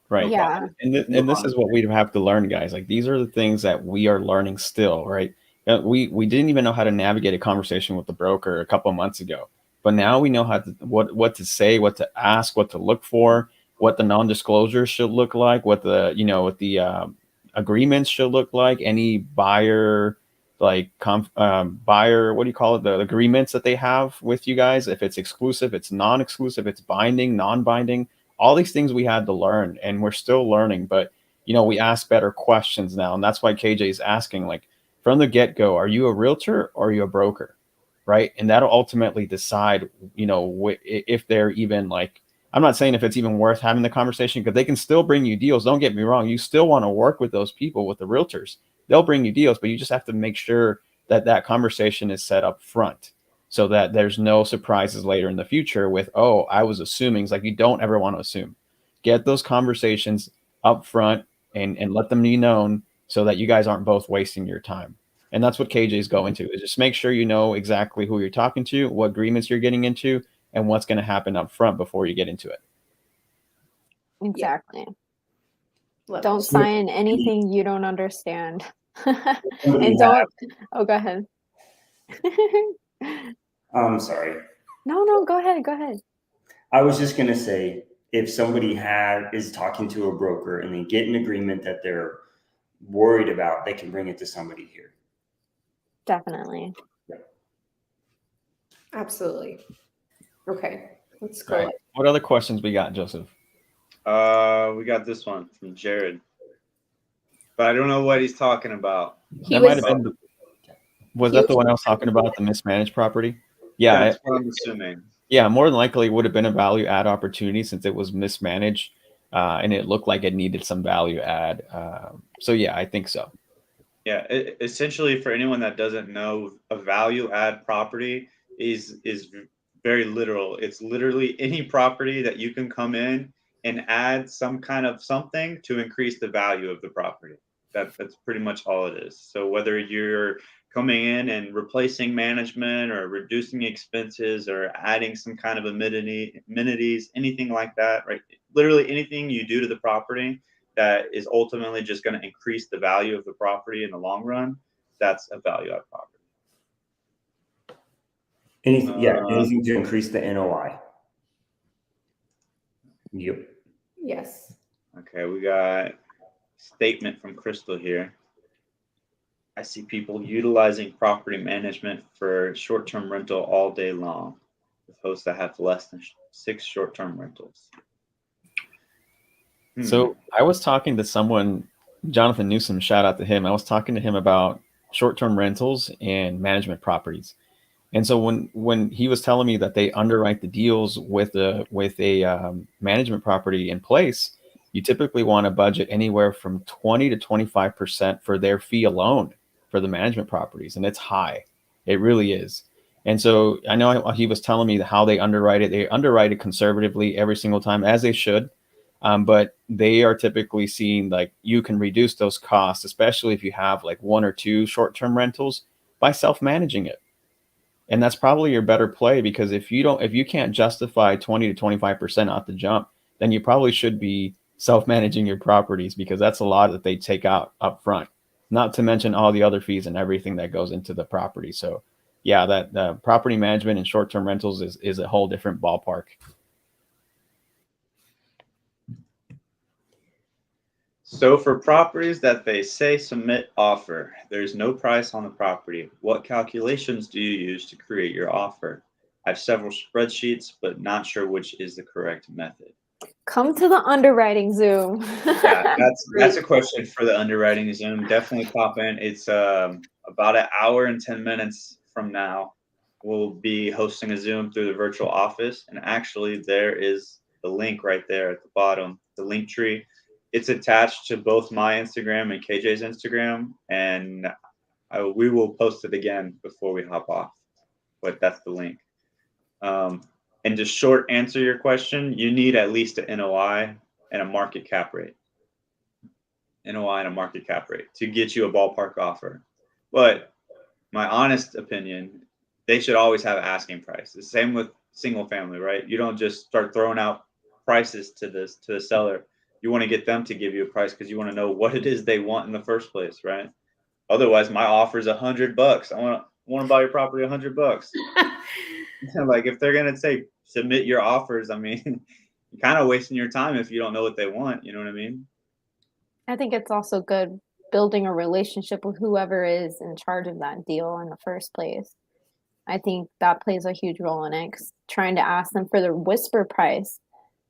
Right. No yeah. problem." And this is what we have to learn, guys. Like, these are the things that we are learning still, right? We didn't even know how to navigate a conversation with the broker a couple of months ago, but now we know how to what to say, what to ask, what to look for, what the non-disclosure should look like, what the what the agreements should look like, any buyer buyer, what do you call it, the agreements that they have with you guys, if it's exclusive, it's non-exclusive, it's binding, non-binding, all these things we had to learn, and we're still learning. But we ask better questions now, and that's why KJ is asking, like, from the get-go, are you a realtor or are you a broker, right? And that'll ultimately decide if they're even, like, I'm not saying if it's even worth having the conversation, because they can still bring you deals. Don't get me wrong, you still want to work with those people, with the realtors. They'll bring you deals, but you just have to make sure that that conversation is set up front, so that there's no surprises later in the future with, "Oh, I was assuming." It's like, you don't ever want to assume. Get those conversations up front, and let them be known, so that you guys aren't both wasting your time. And that's what KJ is going to, is just make sure you know exactly who you're talking to, what agreements you're getting into, and what's going to happen up front before you get into it. Exactly. Love Don't it. sign anything you don't understand. Somebody And don't, oh, go ahead. I'm sorry. No, go ahead. Go ahead. I was just going to say, if somebody is talking to a broker and they get an agreement that they're worried about, they can bring it to somebody here. Definitely. Absolutely. Okay, let's go. Right. What other questions we got, Joseph? We got this one from Jared, but I don't know what he's talking about. He That was, might have been. Was he that was- the one I was talking about, the mismanaged property? Yeah, That's what I'm assuming. yeah. More than likely, it would have been a value add opportunity, since it was mismanaged, and it looked like it needed some value add. So yeah, I think so. Yeah, essentially, for anyone that doesn't know, a value add property is very literal. It's literally any property that you can come in and add some kind of something to increase the value of the property. That's pretty much all it is. So whether you're coming in and replacing management, or reducing expenses, or adding some kind of amenities, anything like that, right? Literally anything you do to the property that is ultimately just going to increase the value of the property in the long run, that's a value add property. Anything to increase the NOI. Yep. yes. Okay, we got a statement from Crystal here. "I see people utilizing property management for short-term rental all day long, with hosts that have less than 6 short-term rentals." So I was talking to someone, Jonathan Newsom, shout out to him. I was talking to him about short-term rentals and management properties. And so when he was telling me that they underwrite the deals with a management property in place, you typically want to budget anywhere from 20 to 25% for their fee alone for the management properties, and it's high. It really is. And so I know he was telling me how they underwrite it. They underwrite it conservatively every single time, as they should. But they are typically seeing, like, you can reduce those costs, especially if you have like 1 or 2 short-term rentals, by self-managing it. And that's probably your better play, because if you can't justify 20 to 25% off the jump, then you probably should be self-managing your properties, because that's a lot that they take out up front, not to mention all the other fees and everything that goes into the property. So yeah, that property management and short-term rentals is a whole different ballpark. So for properties that they say submit offer, there's no price on the property. What calculations do you use to create your offer? I have several spreadsheets, but not sure which is the correct method. Come to the underwriting Zoom. Yeah, that's a question for the underwriting Zoom. Definitely pop in. It's about an hour and 10 minutes from now. We'll be hosting a Zoom through the virtual office, and actually there is the link right there at the bottom, the link tree. It's attached to both my Instagram and KJ's Instagram, and we will post it again before we hop off. But that's the link. And to short answer your question, you need at least an NOI and a market cap rate. NOI and a market cap rate to get you a ballpark offer. But my honest opinion, they should always have an asking price. The same with single family, right? You don't just start throwing out prices to the seller. You want to get them to give you a price because you want to know what it is they want in the first place, right? Otherwise, my offer is $100. I want to buy your property $100. Like if they're gonna say submit your offers, I mean, you're kind of wasting your time if you don't know what they want. You know what I mean? I think it's also good building a relationship with whoever is in charge of that deal in the first place. I think that plays a huge role in it. 'Cause trying to ask them for the whisper price,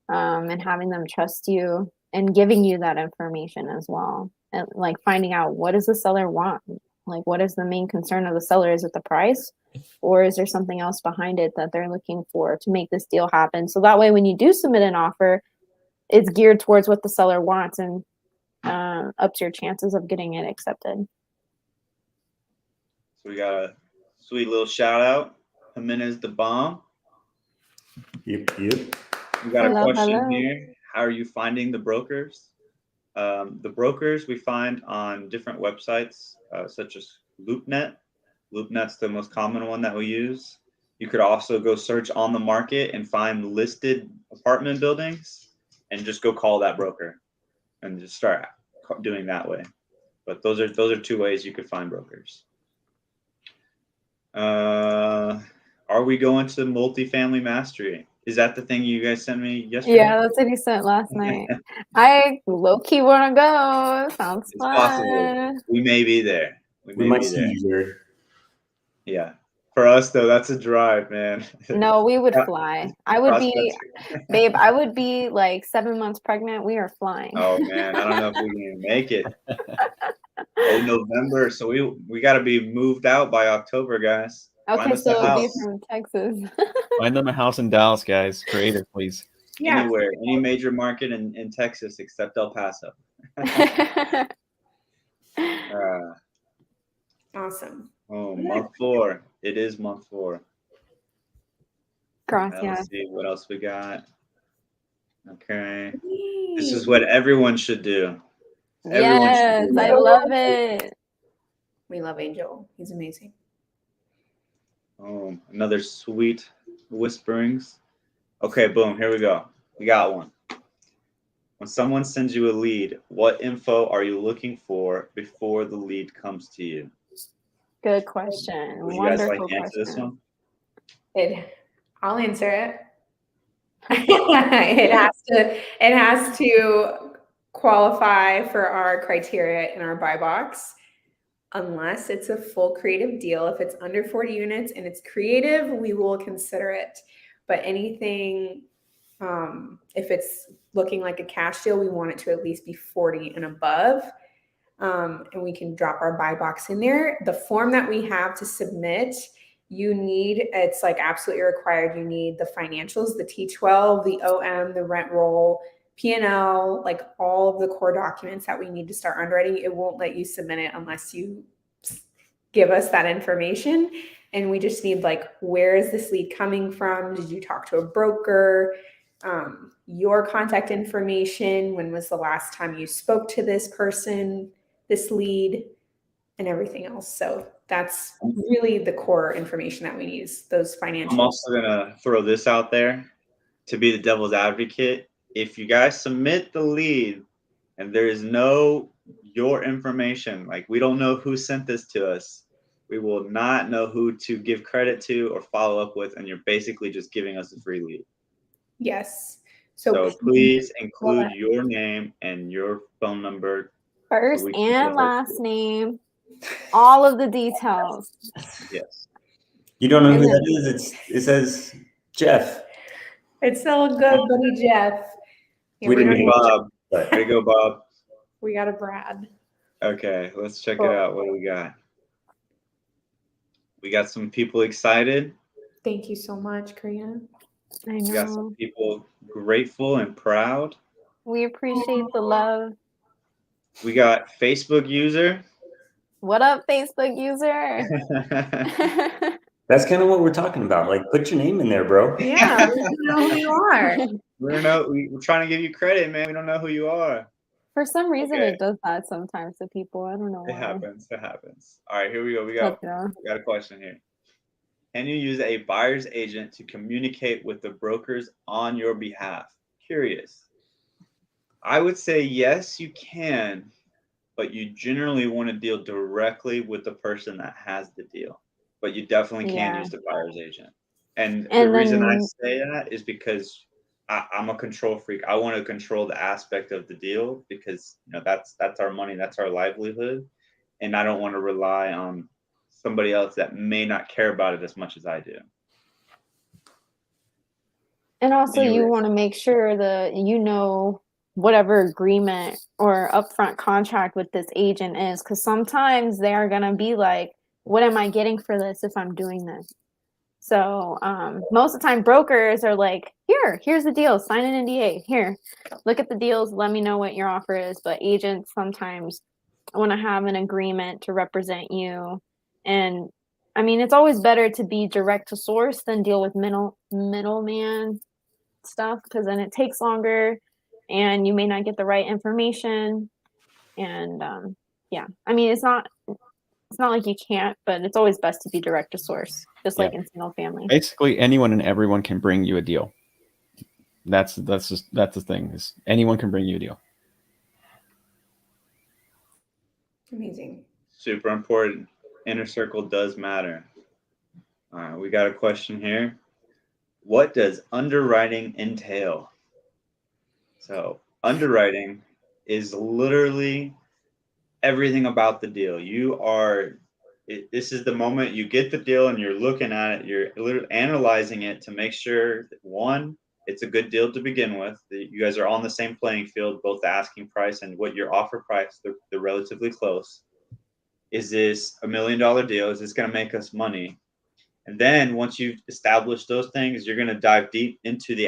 and having them trust you and giving you that information as well, and like finding out what does the seller want, like what is the main concern of the seller? Is it the price, or is there something else behind it that they're looking for to make this deal happen? So that way, when you do submit an offer, it's geared towards what the seller wants and ups your chances of getting it accepted. So we got a sweet little shout out. Jimenez the bomb. Yep. We got Hello, a question hello. here. How are you finding the brokers? The brokers we find on different websites, such as LoopNet. LoopNet's the most common one that we use. You could also go search on the market and find listed apartment buildings and just go call that broker and just start doing that way. But those are two ways you could find brokers. Are we going to multifamily mastery? Is that the thing you guys sent me yesterday? Yeah, that's what he sent last night. I low-key want to go. Sounds It's fun. possible. We may be there. We might see you there. Yeah. For us though, that's a drive, man. No, we would fly. I would be, Cross-country. babe, I would be like 7 months pregnant. We are flying. Oh man, I don't know if we can even make it. Oh, November. So we got to be moved out by October, guys. Okay, Find us so a it'll be house from Texas. Find them a house in Dallas, guys. Creative, please. Yeah. anywhere, any major market in Texas except El Paso. Awesome. Oh, month 4. It is month 4. Let's Gracias. see what else we got. Okay. This is what everyone should do. Everyone should Yes, do I that. love it. We love Angel. He's amazing. Oh, another sweet whisperings. Okay, boom, here we go. We got one. When someone sends you a lead, what info are you looking for before the lead comes to you? Good question. Would you guys like Wonderful to answer this question. one? I'll answer it. It has to qualify for our criteria in our buy box, unless it's a full creative deal. If it's under 40 units and it's creative, we will consider it. But anything, if it's looking like a cash deal, we want it to at least be 40 and above. And we can drop our buy box in there. The form that we have to submit, it's like absolutely required. You need the financials, the T12, the OM, the rent roll, P&L, like all of the core documents that we need to start underwriting. It won't let you submit it unless you give us that information. And we just need like, where is this lead coming from? Did you talk to a broker? Your contact information. When was the last time you spoke to this person, this lead, and everything else. So that's really the core information that we need, is those financials. I'm also going to throw this out there to be the devil's advocate. If you guys submit the lead and there is no your information, like we don't know who sent this to us, we will not know who to give credit to or follow up with, and you're basically just giving us a free lead. Yes. So please include your name and your phone number. First So and last name, all of the details. Yes. You don't know who that is? It says Jeff. It's all good, buddy Jeff. Yeah, We didn't hear Bob. but There you go, Bob. we got a Brad. Okay, let's check it out. What do we got? We got some people excited. Thank you so much, Karina. I We got some know. people grateful and proud. We appreciate the love. We got Facebook user. What up, Facebook user? that's kind of what we're talking about. Like, put your name in there, bro. Yeah, we know who you are. We don't know. We're trying to give you credit, man. We don't know who you are. For some reason, Okay. it does that sometimes to people. I don't know why. It happens. It happens. All right, here we go. We But, got a question here. Can you use a buyer's agent to communicate with the brokers on your behalf? Curious. I would say yes, you can, but you generally want to deal directly with the person that has the deal. But you definitely can use the buyer's agent. And the reason I say that is because I'm a control freak. I want to control the aspect of the deal because that's our money, that's our livelihood, and I don't want to rely on somebody else that may not care about it as much as I do. And also, you want to make sure that whatever agreement or upfront contract with this agent is, because sometimes they are going to be like, what am I getting for this if I'm doing this? So most of the time brokers are like, here's the deal, sign an NDA, here, look at the deals, let me know what your offer is. But agents sometimes want to have an agreement to represent you. And I mean, it's always better to be direct to source than deal with middleman stuff, because then it takes longer and you may not get the right information. And I mean, it's not like you can't, but it's always best to be direct to source, just like in single family. Basically, anyone and everyone can bring you a deal. That's the thing, is anyone can bring you a deal. Amazing. Super important. Inner circle does matter. All right, we got a question here. What does underwriting entail? So underwriting is literally everything about the deal. This is the moment you get the deal and you're looking at it, you're literally analyzing it to make sure that, one, it's a good deal to begin with, that you guys are on the same playing field, both the asking price and what your offer price, they're relatively close. Is this $1 million deal? Is this going to make us money? And then once you've established those things, you're going to dive deep into the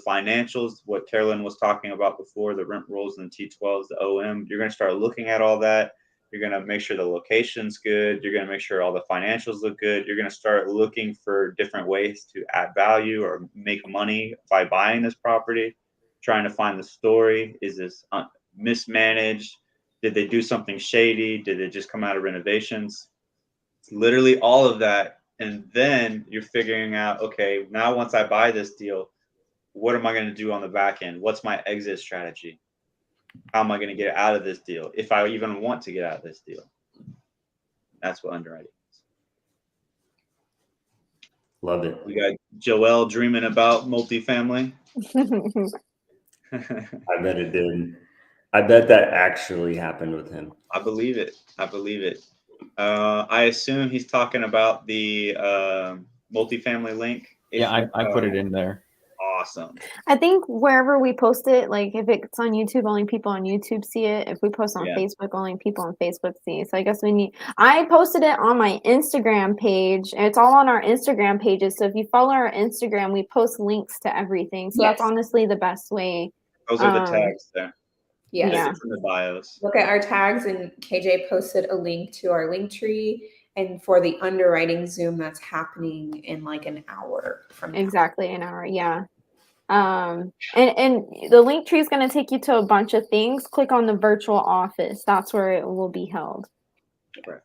financials, what Carolyn was talking about before, the rent rolls and the T12s, the OM. You're going to start looking at all that. You're going to make sure the location's good. You're going to make sure all the financials look good. You're going to start looking for different ways to add value or make money by buying this property, trying to find the story. Is this mismanaged? Did they do something shady? Did it just come out of renovations? It's literally all of that. And then you're figuring out, okay, now once I buy this deal, what am I going to do on the back end? What's my exit strategy? How am I going to get out of this deal? If I even want to get out of this deal. That's what underwriting is. Love it. We got Joelle dreaming about multifamily. I bet it did. I bet that actually happened with him. I believe it. I assume he's talking about the multifamily link. Yeah, I put it in there. Awesome. I think wherever we post it, like if it's on YouTube, only people on YouTube see it. If we post on Facebook, only people on Facebook see. So I guess I posted it on my Instagram page, and it's all on our Instagram pages. So if you follow our Instagram, we post links to everything. So that's honestly the best way. Those are the tags there. Yes. Yeah. It's in the bios. Look at our tags, and KJ posted a link to our link tree and for the underwriting Zoom that's happening in like an hour from now. Exactly an hour, yeah. And the link tree is going to take you to a bunch of things. Click on the virtual office. That's where it will be held. Right.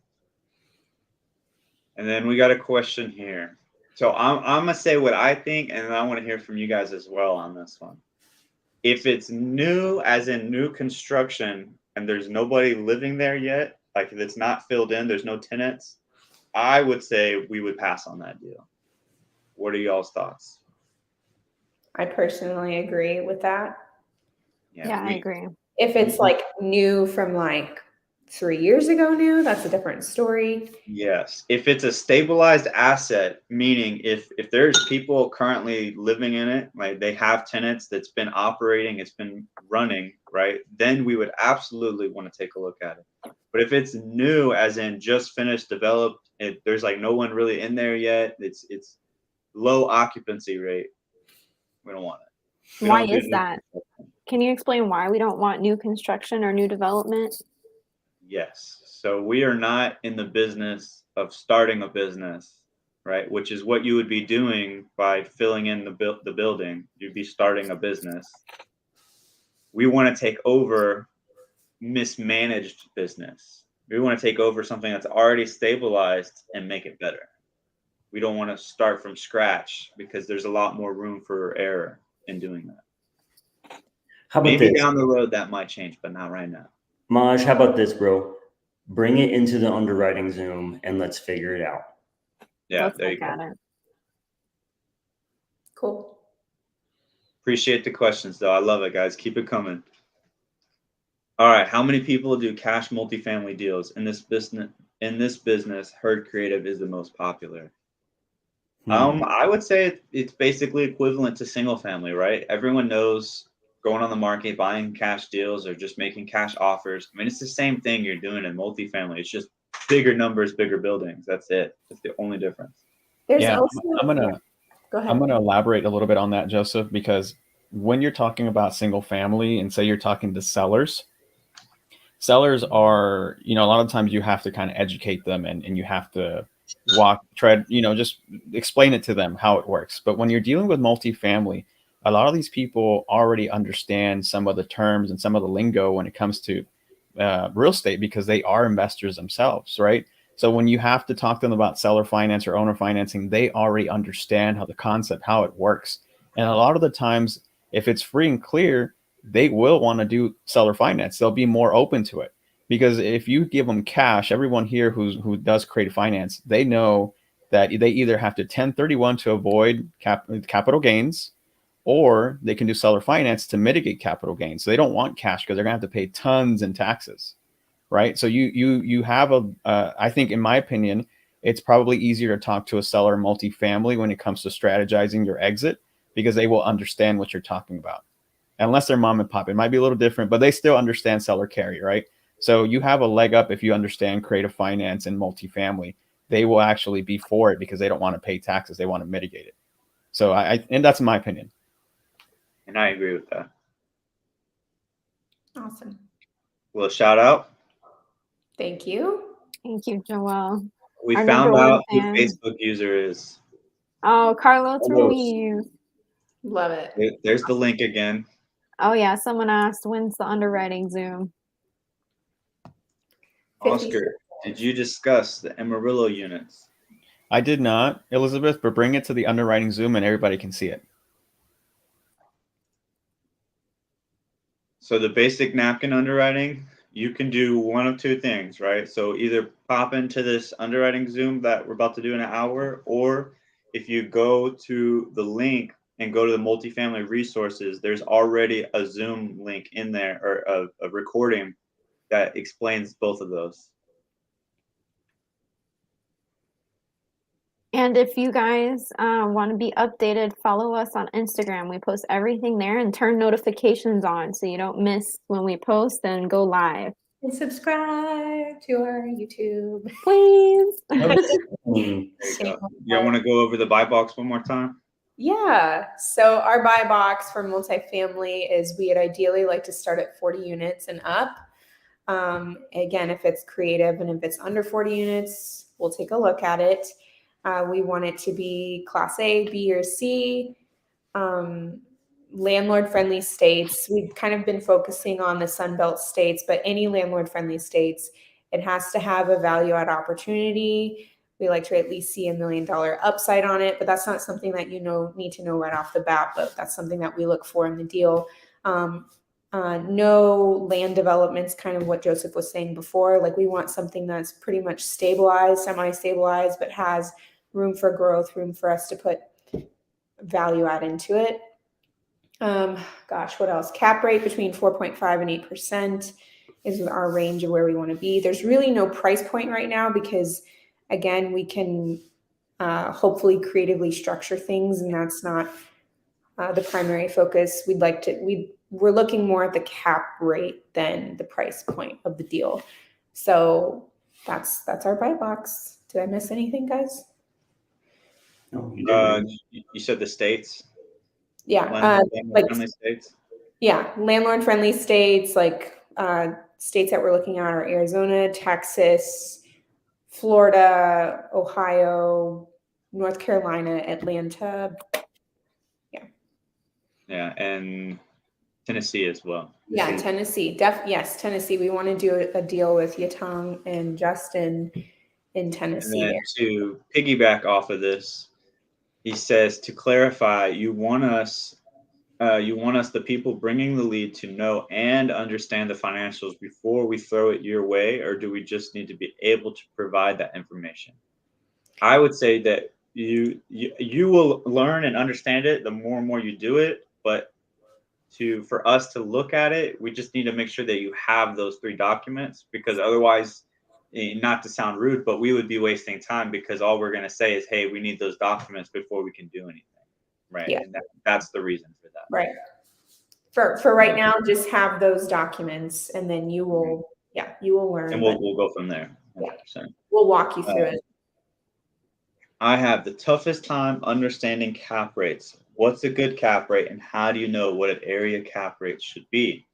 And then we got a question here. So I'm going to say what I think, and I want to hear from you guys as well on this one. If it's new, as in new construction, and there's nobody living there yet, like if it's not filled in, there's no tenants, I would say we would pass on that deal. What are y'all's thoughts? I personally agree with that. Yeah, I agree. If it's like new from like 3 years ago new, that's a different story. Yes. If it's a stabilized asset, meaning if there's people currently living in it, like they have tenants that's been operating, it's been running, right? Then we would absolutely want to take a look at it. But if it's new, as in just finished, developed, there's like no one really in there yet, it's low occupancy rate, we don't want it. We Why don't do is that? Can you explain why we don't want new construction or new development? Yes. So we are not in the business of starting a business, right? Which is what you would be doing by filling in the building. You'd be starting a business. We want to take over mismanaged business. We want to take over something that's already stabilized and make it better. We don't want to start from scratch because there's a lot more room for error in doing that. How about Maybe this? down the road that might change, but not right now. Maj, how about this, bro? Bring it into the underwriting Zoom and let's figure it out. Yeah, Let's there you look go. at it. Cool. Appreciate the questions, though. I love it, guys. Keep it coming. All right, how many people do cash multifamily deals in this business? In this business, Herd Creative is the most popular. I would say it's basically equivalent to single family, right? Everyone knows going on the market, buying cash deals, or just making cash offers. I mean, it's the same thing you're doing in multifamily. It's just bigger numbers, bigger buildings. That's it. That's the only difference. There's Yeah, also I'm gonna go ahead. I'm gonna elaborate a little bit on that, Joseph, because when you're talking about single family and say you're talking to sellers are, a lot of times you have to kind of educate them and you have to just explain it to them how it works. But when you're dealing with multifamily, a lot of these people already understand some of the terms and some of the lingo when it comes to real estate because they are investors themselves, right? So when you have to talk to them about seller finance or owner financing, they already understand how the concept, how it works. And a lot of the times, if it's free and clear, they will want to do seller finance. They'll be more open to it because if you give them cash, everyone here who does creative finance, they know that they either have to 1031 to avoid capital gains, or they can do seller finance to mitigate capital gains. So they don't want cash because they're gonna have to pay tons in taxes, right? So you have I think in my opinion, it's probably easier to talk to a seller multifamily when it comes to strategizing your exit because they will understand what you're talking about. Unless they're mom and pop, it might be a little different, but they still understand seller carry, right? So you have a leg up if you understand creative finance and multifamily. They will actually be for it because they don't want to pay taxes. They want to mitigate it. So and that's my opinion. And I agree with that. Awesome. Well, shout out. Thank you. Thank you, Joelle. We Our found number one out who fan. Facebook user is. Oh, Carlos Ruiz. Love it. There's the link again. Oh yeah, someone asked when's the underwriting Zoom? Oscar, did you discuss the Amarillo units? I did not, Elizabeth, but bring it to the underwriting Zoom and everybody can see it. So the basic napkin underwriting, you can do one of two things, right? So either pop into this underwriting Zoom that we're about to do in an hour, or if you go to the link and go to the multifamily resources, there's already a Zoom link in there or a recording that explains both of those. And if you guys want to be updated, follow us on Instagram. We post everything there and turn notifications on so you don't miss when we post and go live. And subscribe to our YouTube. Please. You want to go over the buy box one more time? Yeah. So our buy box for multifamily is we'd ideally like to start at 40 units and up. Again, if it's creative and if it's under 40 units, we'll take a look at it. We want it to be Class A, B, or C. Landlord-friendly states. We've kind of been focusing on the Sunbelt states, but any landlord-friendly states, it has to have a value-add opportunity. We like to at least see $1 million upside on it, but that's not something that need to know right off the bat, but that's something that we look for in the deal. No land developments, kind of what Joseph was saying before. Like we want something that's pretty much stabilized, semi-stabilized, but has room for growth, room for us to put value add into it. Gosh, what else? Cap rate between 4.5 and 8% is our range of where we want to be. There's really no price point right now because, again, we can hopefully creatively structure things, and that's not the primary focus. We're looking more at the cap rate than the price point of the deal. So that's our buy box. Did I miss anything, guys? No, you didn't. You said the states, Yeah, landlord-friendly states. Yeah, landlord friendly states like states that we're looking at are Arizona, Texas, Florida, Ohio, North Carolina, Atlanta. Yeah, and Tennessee as well. Yeah, Tennessee. Yes, Tennessee. We want to do a deal with Yatong and Justin in Tennessee. And then to piggyback off of this, he says, to clarify, you want us, the people bringing the lead, to know and understand the financials before we throw it your way, or do we just need to be able to provide that information? I would say that you will learn and understand it the more and more you do it, but for us to look at it, we just need to make sure that you have those 3 documents, because otherwise, not to sound rude, but we would be wasting time, because all we're going to say is, hey, we need those documents before we can do anything. Right. Yeah. And that's the reason for that. Right. For right now, just have those documents, and then you will learn. And we'll go from there. 100%. Yeah. We'll walk you through it. I have the toughest time understanding cap rates. What's a good cap rate, and how do you know what an area cap rate should be?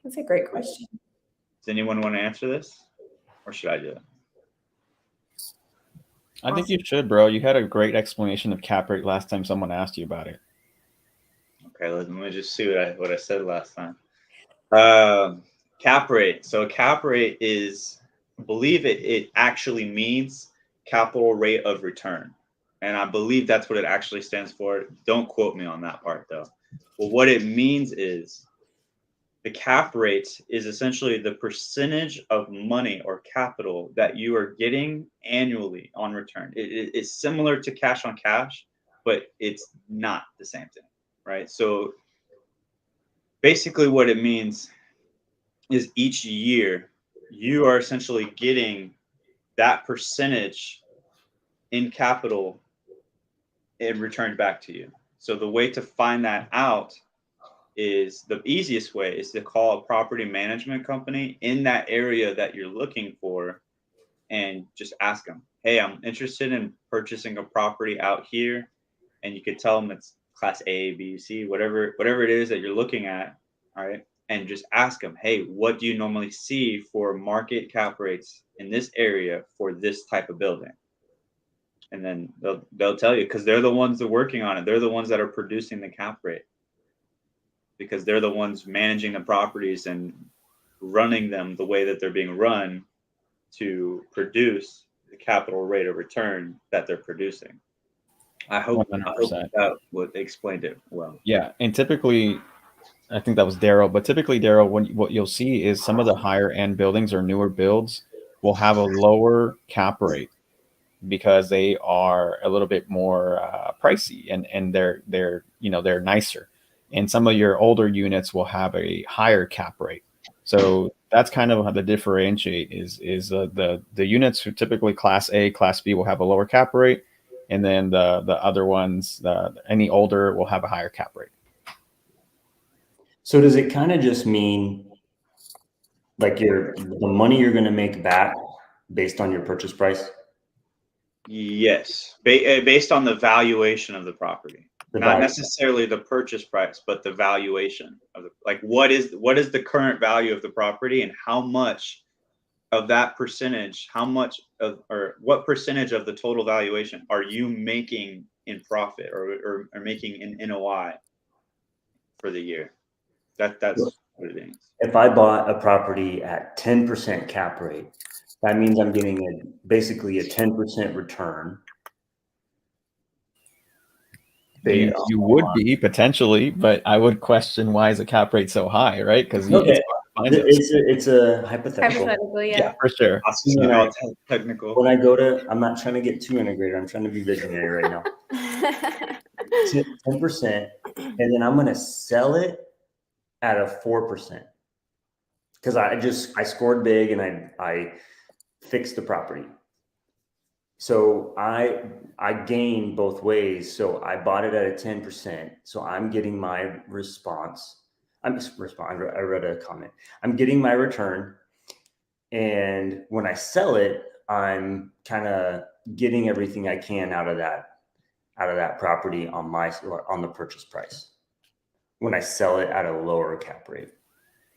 That's a great question. Does anyone want to answer this, or should I do it? I think you should, bro. You had a great explanation of cap rate last time someone asked you about it. Okay, let me just see what I said last time. Cap rate. So cap rate is, I believe it actually means capital rate of return. And I believe that's what it actually stands for. Don't quote me on that part, though. But what it means is the cap rate is essentially the percentage of money or capital that you are getting annually on return. It's similar to cash on cash, but it's not the same thing, right? So basically what it means is each year you are essentially getting that percentage in capital and returned back to you. So the way to find that out is, the easiest way is to call a property management company in that area that you're looking for and just ask them, hey, I'm interested in purchasing a property out here. And you could tell them it's class A, B, C, whatever it is that you're looking at. All right. And just ask them, hey, what do you normally see for market cap rates in this area for this type of building? And then they'll tell you, because they're the ones that are working on it. They're the ones that are producing the cap rate, because they're the ones managing the properties and running them the way that they're being run to produce the capital rate of return that they're producing. I hope that would explained it well. Yeah, and typically, I think that was Daryl, but typically, Daryl, what you'll see is some of the higher end buildings or newer builds will have a lower cap rate because they are a little bit more pricey, and they're nicer. And some of your older units will have a higher cap rate. So that's kind of how the differentiate is the units who typically class A, class B will have a lower cap rate, and then the other ones, any older, will have a higher cap rate. So does it kind of just mean like the money you're going to make back based on your purchase price? Yes, based on the valuation of the property, not necessarily the purchase price, but the valuation of what is the current value of the property, and how much of that percentage, what percentage of the total valuation are you making in profit or making in NOI for the year? That's what it means. If I bought a property at 10% cap rate, that means I'm getting basically a 10% return. You would be potentially, but I would question, why is the cap rate so high, right? Because okay, Find it. It's a hypothetical. Hypothetical, Yeah, yeah. for sure. I'll see you all technical. When I go to, I'm not trying to get too integrated. I'm trying to be visionary right now. 10%, and then I'm going to sell it at a 4% because I scored big and I fixed the property. So I gained both ways. So I bought it at a 10%. So I'm getting my response. I read a comment. I'm getting my return. And when I sell it, I'm kind of getting everything I can out of that property on the purchase price when I sell it at a lower cap rate.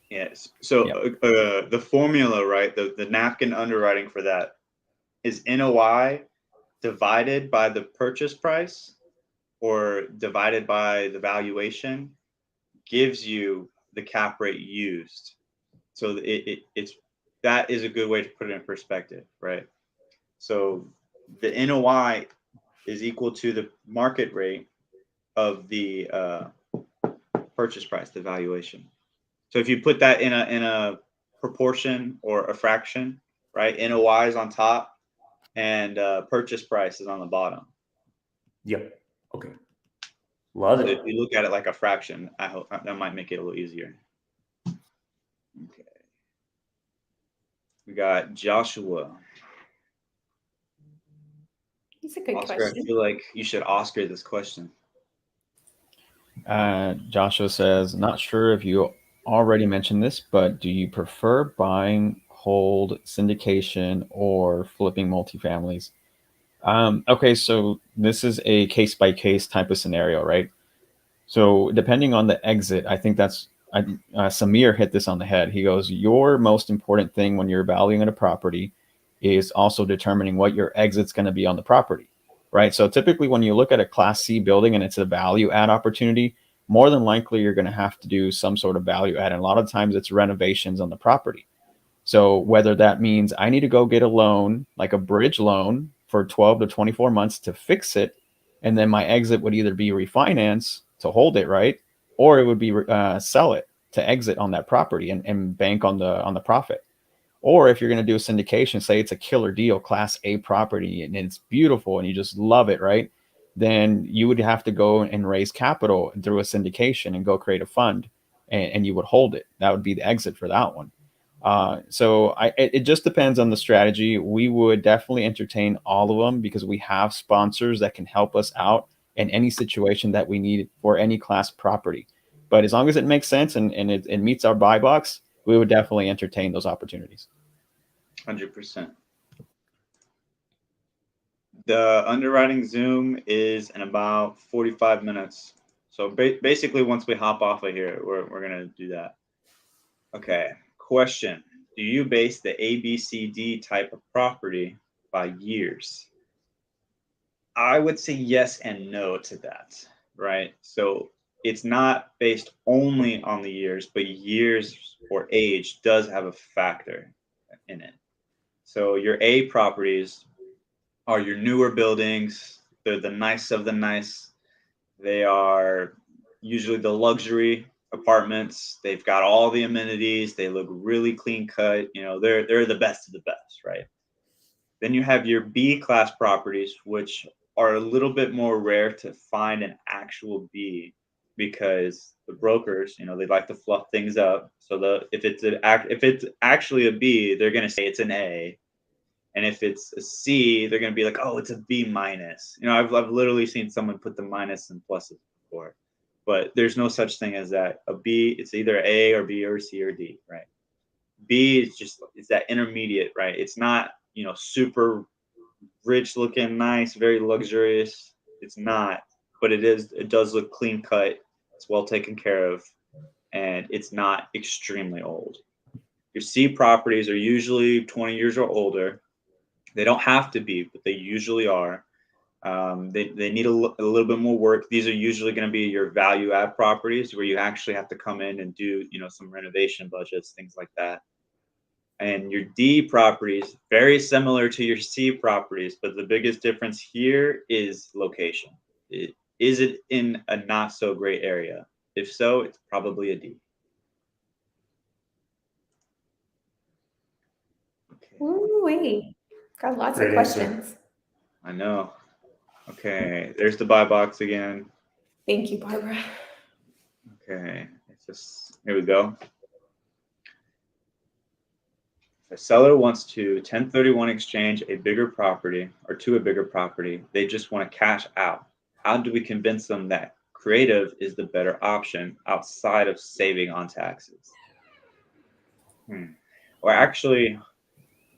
Yes. So the formula, right? The napkin underwriting for that is NOI divided by the purchase price or divided by the valuation gives you the cap rate used. So it's that is a good way to put it in perspective, right? So the NOI is equal to the market rate of the purchase price, the valuation. So if you put that in a proportion or a fraction, right? NOI is on top, and purchase price is on the bottom. Yep. Okay. Love So it. if you look at it like a fraction, I hope that might make it a little easier. Okay. We got Joshua. It's a good Oscar, question. I feel like you should Oscar this question. Joshua says, not sure if you already mentioned this, but do you prefer buying, hold, syndication, or flipping multifamilies? Okay, so this is a case by case type of scenario, right? So depending on the exit, I think Samir hit this on the head. He goes, your most important thing when you're valuing a property is also determining what your exit's going to be on the property, right? So typically when you look at a Class C building and it's a value add opportunity, more than likely you're going to have to do some sort of value add. And a lot of times it's renovations on the property. So whether that means I need to go get a loan, like a bridge loan for 12 to 24 months to fix it, and then my exit would either be refinance to hold it, right? Or it would be sell it to exit on that property and bank on the profit. Or if you're going to do a syndication, say it's a killer deal, Class A property, and it's beautiful and you just love it, right? Then you would have to go and raise capital through a syndication and go create a fund, and you would hold it. That would be the exit for that one. So it just depends on the strategy. We would definitely entertain all of them because we have sponsors that can help us out in any situation that we need for any class property. But as long as it makes sense and it meets our buy box, we would definitely entertain those opportunities. 100%. The underwriting Zoom is in about 45 minutes. So basically, once we hop off of here, we're going to do that. Okay. Question. Do you base the ABCD type of property by years? I would say yes and no to that, right? So it's not based only on the years, but years or age does have a factor in it. So your A properties are your newer buildings. They're the nice of the nice. They are usually the luxury apartments. They've got all the amenities. They look really clean cut. You know, they're the best of the best, right? Then you have your B class properties, which are a little bit more rare to find an actual B because the brokers, you know, they like to fluff things up. So if it's actually a B, they're going to say it's an A. And if it's a C, they're going to be like, oh, it's a B minus. You know, I've literally seen someone put the minus and pluses before, but there's no such thing as that. A B, it's either A or B or C or D, right? B is it's that intermediate, right? It's not, you know, super rich looking, nice, very luxurious. It's not, but it does look clean cut. It's well taken care of, and it's not extremely old. Your C properties are usually 20 years or older. They don't have to be, but they usually are. They need a little bit more work. These are usually going to be your value add properties where you actually have to come in and do, you know, some renovation budgets, things like that. And your D properties, very similar to your C properties, but the biggest difference here is location. Is it in a not so great area? If so, it's probably a D. Ooh, wait. Got lots Great of answer. questions. I know. Okay, there's the buy box again. Thank you, Barbara. Okay, it's just, here we go. If a seller wants to 1031 exchange a bigger property or to a bigger property, they just want to cash out. How do we convince them that creative is the better option outside of saving on taxes? We're actually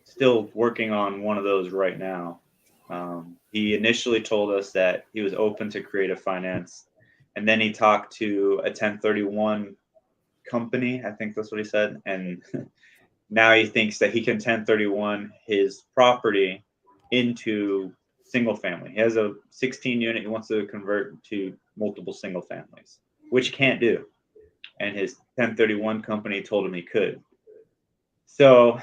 still working on one of those right now. He initially told us that he was open to creative finance, and then he talked to a 1031 company. I think that's what he said. And now he thinks that he can 1031 his property into single family. He has a 16 unit. He wants to convert to multiple single families, which he can't do. And his 1031 company told him he could. So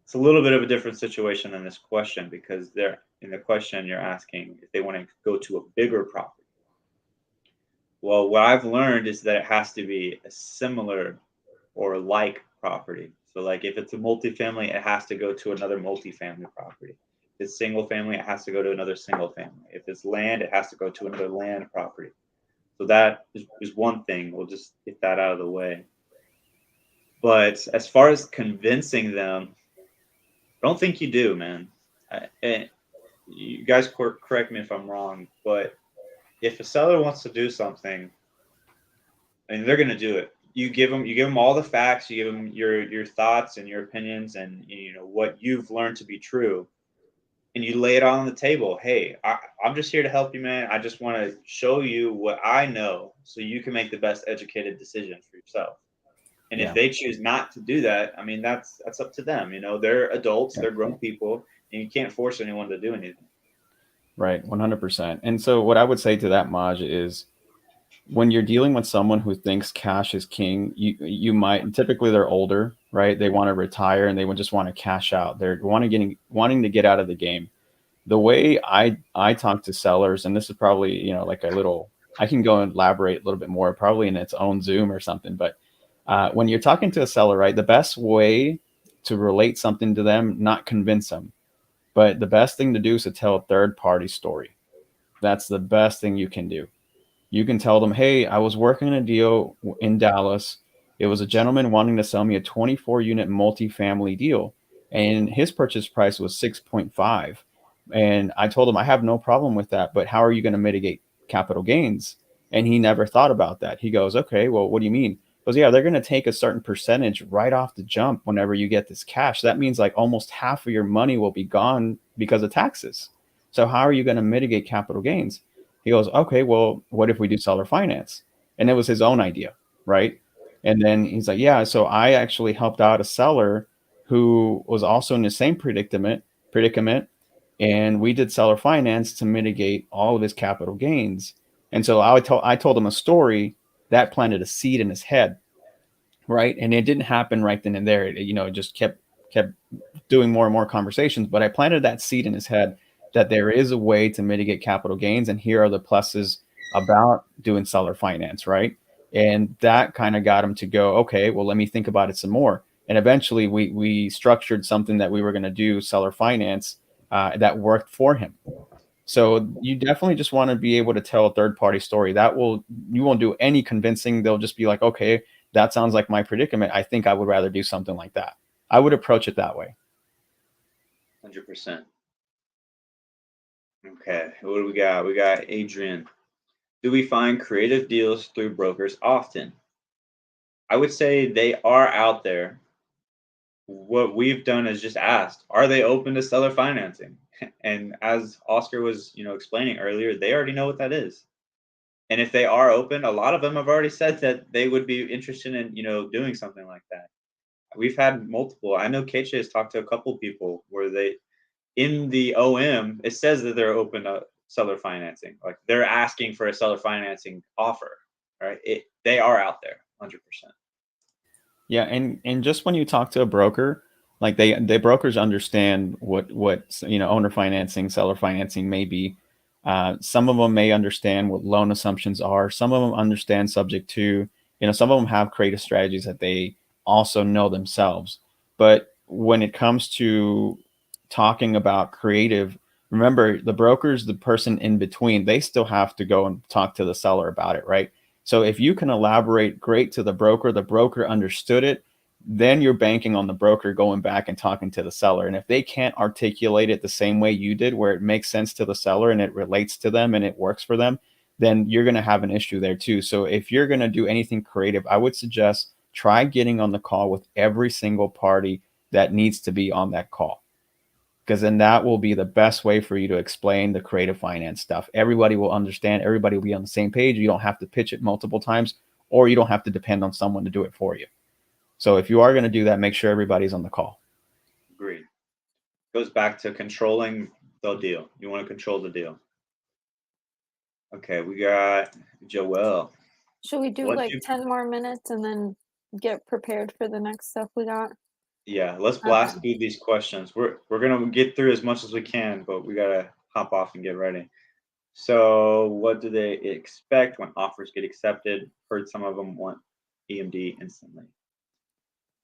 it's a little bit of a different situation than this question, because they're in the question you're asking if they want to go to a bigger property. Well, what I've learned is that it has to be a similar or like property. So like if it's a multifamily, it has to go to another multifamily property. If it's single family, it has to go to another single family. If it's land, it has to go to another land property. So that is one thing. We'll just get that out of the way. But as far as convincing them, I don't think you do, man. And you guys correct me if I'm wrong, but if a seller wants to do something, and they're going to do it, you give them all the facts, you give them your thoughts and your opinions, and you know what you've learned to be true, and you lay it on the table. Hey, I'm just here to help you, man. I just want to show you what I know so you can make the best educated decision for yourself. And if they choose not to do that, I mean, that's up to them. You know, they're adults, they're grown people, and you can't force anyone to do anything. Right, 100%. And so what I would say to that, Maj, is when you're dealing with someone who thinks cash is king, you might, typically they're older, right? They want to retire and they would just want to cash out. They're wanting to get out of the game. The way I talk to sellers, and this is probably, you know, like a little, I can go and elaborate a little bit more, probably in its own Zoom or something. But when you're talking to a seller, right, the best way to relate something to them, not convince them, but the best thing to do is to tell a third party story. That's the best thing you can do. You can tell them, hey, I was working a deal in Dallas. It was a gentleman wanting to sell me a 24 unit multifamily deal, and his purchase price was 6.5. And I told him, I have no problem with that, but how are you going to mitigate capital gains? And he never thought about that. He goes, okay, well, what do you mean? He goes, yeah, they're going to take a certain percentage right off the jump whenever you get this cash. That means like almost half of your money will be gone because of taxes. So how are you going to mitigate capital gains? He goes, okay, well, what if we do seller finance? And it was his own idea, right? And then he's like, yeah, so I actually helped out a seller who was also in the same predicament, and we did seller finance to mitigate all of his capital gains. And so I told him a story that planted a seed in his head, right? And it didn't happen right then and there. It just kept doing more and more conversations, but I planted that seed in his head that there is a way to mitigate capital gains, and here are the pluses about doing seller finance, right? And that kind of got him to go, okay, well, let me think about it some more. And eventually we structured something that we were going to do seller finance that worked for him. So you definitely just want to be able to tell a third party story. You won't do any convincing. They'll just be like, okay, that sounds like my predicament. I think I would rather do something like that. I would approach it that way. 100%. Okay, what do we got? We got Adrian. Do we find creative deals through brokers often? I would say they are out there. What we've done is just asked, are they open to seller financing? And as Oscar was, explaining earlier, they already know what that is. And if they are open, a lot of them have already said that they would be interested in, doing something like that. We've had multiple. I know KJ has talked to a couple people where in the OM, it says that they're open to seller financing. Like they're asking for a seller financing offer, right? They are out there 100%. Yeah, and just when you talk to a broker, like the brokers understand what owner financing, seller financing may be. Some of them may understand what loan assumptions are. Some of them understand subject to, some of them have creative strategies that they also know themselves. But when it comes to talking about creative, remember the broker's the person in between. They still have to go and talk to the seller about it, right? So if you can elaborate great to the broker understood it, then you're banking on the broker going back and talking to the seller. And if they can't articulate it the same way you did, where it makes sense to the seller and it relates to them and it works for them, then you're going to have an issue there too. So if you're going to do anything creative, I would suggest try getting on the call with every single party that needs to be on that call, because then that will be the best way for you to explain the creative finance stuff. Everybody will understand, everybody will be on the same page. You don't have to pitch it multiple times, or you don't have to depend on someone to do it for you. So if you are going to do that, make sure everybody's on the call. Agreed. Goes back to controlling the deal. You want to control the deal. Okay, we got Joelle. Should we do like 10 more minutes and then get prepared for the next stuff we got? Yeah, let's blast through these questions. We're gonna get through as much as we can, but we gotta hop off and get ready. So, what do they expect when offers get accepted? Heard some of them want EMD instantly.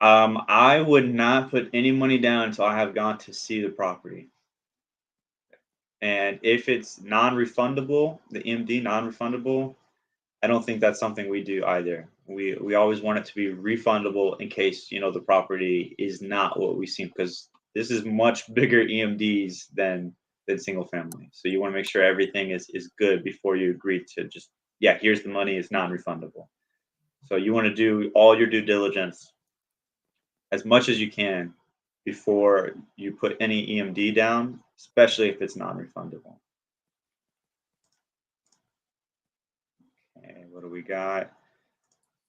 I would not put any money down until I have gone to see the property. And if it's non-refundable, the EMD non-refundable, I don't think that's something we do either. We always want it to be refundable in case, you know, the property is not what we see, because this is much bigger EMDs than single family. So you want to make sure everything is good before you agree to just, yeah, here's the money, it's non-refundable. So you want to do all your due diligence as much as you can before you put any EMD down, especially if it's non-refundable. Okay, what do we got?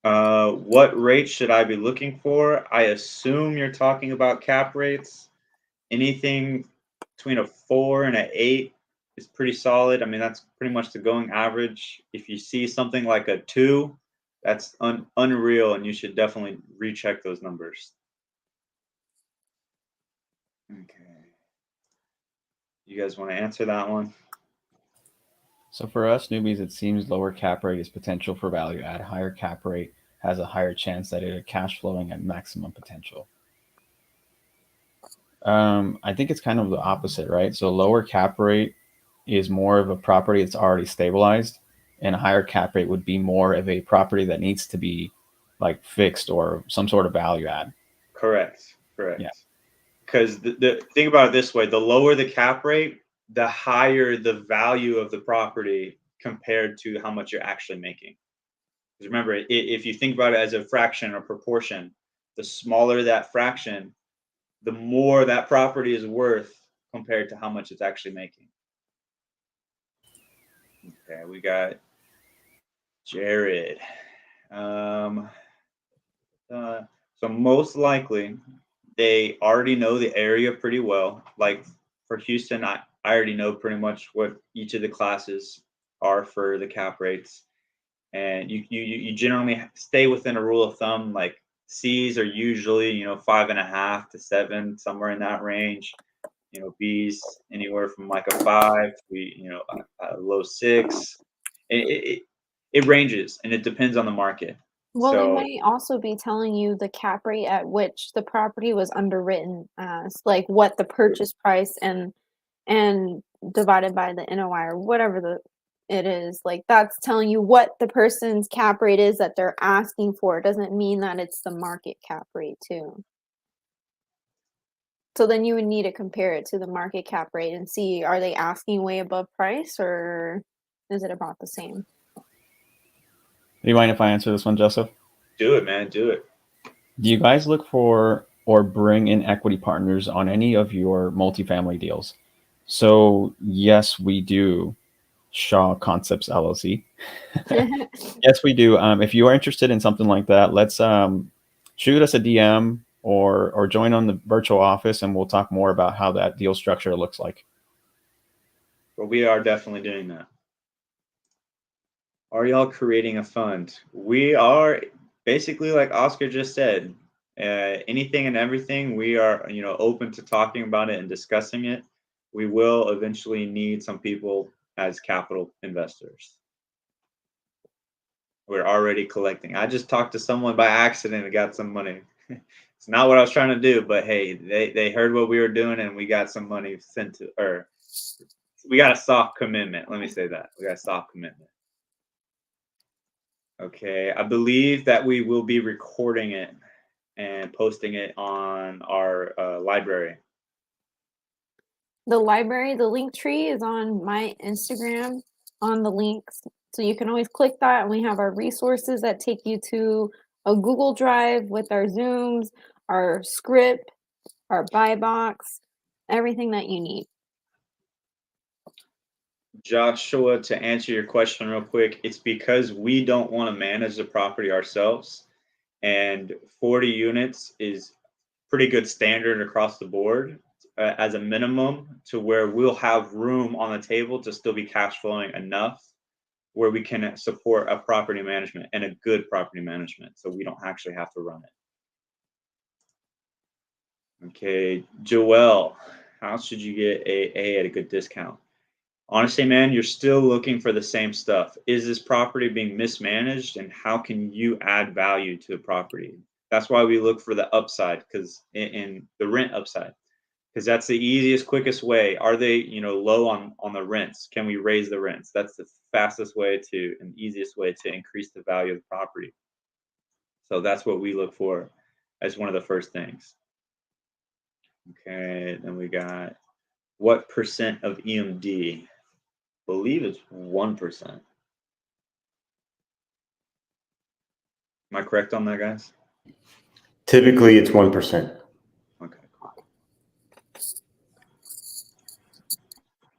What rate should I be looking for? I assume you're talking about cap rates. Anything between a 4 and an 8 is pretty solid. I mean, that's pretty much the going average. If you see something like a 2, that's unreal, and you should definitely recheck those numbers. Okay. You guys want to answer that one? So for us newbies, it seems lower cap rate is potential for value add. Higher cap rate has a higher chance that it is cash flowing at maximum potential. I think it's kind of the opposite, right? So lower cap rate is more of a property that's already stabilized, and a higher cap rate would be more of a property that needs to be like fixed or some sort of value add. Correct. Correct. Yeah. Because the think about it this way: the lower the cap rate, the higher the value of the property compared to how much you're actually making. Because remember, if you think about it as a fraction or proportion, the smaller that fraction, the more that property is worth compared to how much it's actually making. Okay, we got Jared. So most likely, they already know the area pretty well. Like for Houston, I already know pretty much what each of the classes are for the cap rates. And you generally stay within a rule of thumb. Like C's are usually 5.5 to 7, somewhere in that range. B's anywhere from like a 5 to a low 6. It ranges, and it depends on the market. Well, they So might also be telling you the cap rate at which the property was underwritten as, like what the purchase price and divided by the NOI or whatever it is. Like that's telling you what the person's cap rate is that they're asking for. It doesn't mean that it's the market cap rate too. So then you would need to compare it to the market cap rate and see, are they asking way above price or is it about the same? Do you mind if I answer this one, Joseph? do it, man. Do it. Do you guys look for or bring in equity partners on any of your multifamily deals? So yes, we do. Shaw Concepts LLC. Yes, we do. If you are interested in something like that, let's shoot us a DM or join on the virtual office, and we'll talk more about how that deal structure looks like. But we are definitely doing that. Are y'all creating a fund? We are, basically, like Oscar just said, anything and everything. We are, open to talking about it and discussing it. We will eventually need some people as capital investors. We're already collecting. I just talked to someone by accident and got some money. It's not what I was trying to do, but hey, they heard what we were doing and we got some money sent to, or we got a soft commitment. Let me say that. We got a soft commitment. Okay. I believe that we will be recording it and posting it on our library. The library, the link tree is on my Instagram on the links. So you can always click that, and we have our resources that take you to a Google Drive with our Zooms, our script, our buy box, everything that you need. Joshua, to answer your question real quick, it's because we don't want to manage the property ourselves, and 40 units is pretty good standard across the board as a minimum, to where we'll have room on the table to still be cash flowing enough where we can support a property management and a good property management, so we don't actually have to run it. Okay, Joel, how should you get a at a good discount? Honestly, man, you're still looking for the same stuff. Is this property being mismanaged, and how can you add value to the property? That's why we look for the upside, because in the rent upside, because that's the easiest, quickest way. Are they, low on the rents? Can we raise the rents? That's the fastest way to and easiest way to increase the value of the property. So that's what we look for as one of the first things. Okay, then we got what percent of EMD? Believe it's 1%. Am I correct on that, guys? Typically, it's 1%. Okay.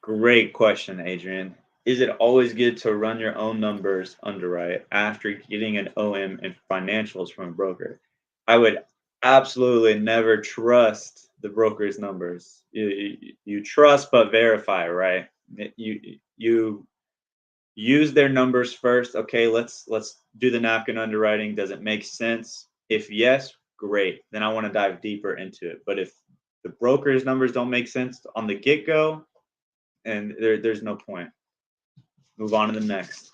Great question, Adrian. Is it always good to run your own numbers underwrite after getting an OM and financials from a broker? I would absolutely never trust the broker's numbers. You trust but verify, right? You use their numbers first. Okay, let's do the napkin underwriting. Does it make sense? If yes, great. Then I want to dive deeper into it. But if the broker's numbers don't make sense on the get-go, and there's no point. Move on to the next.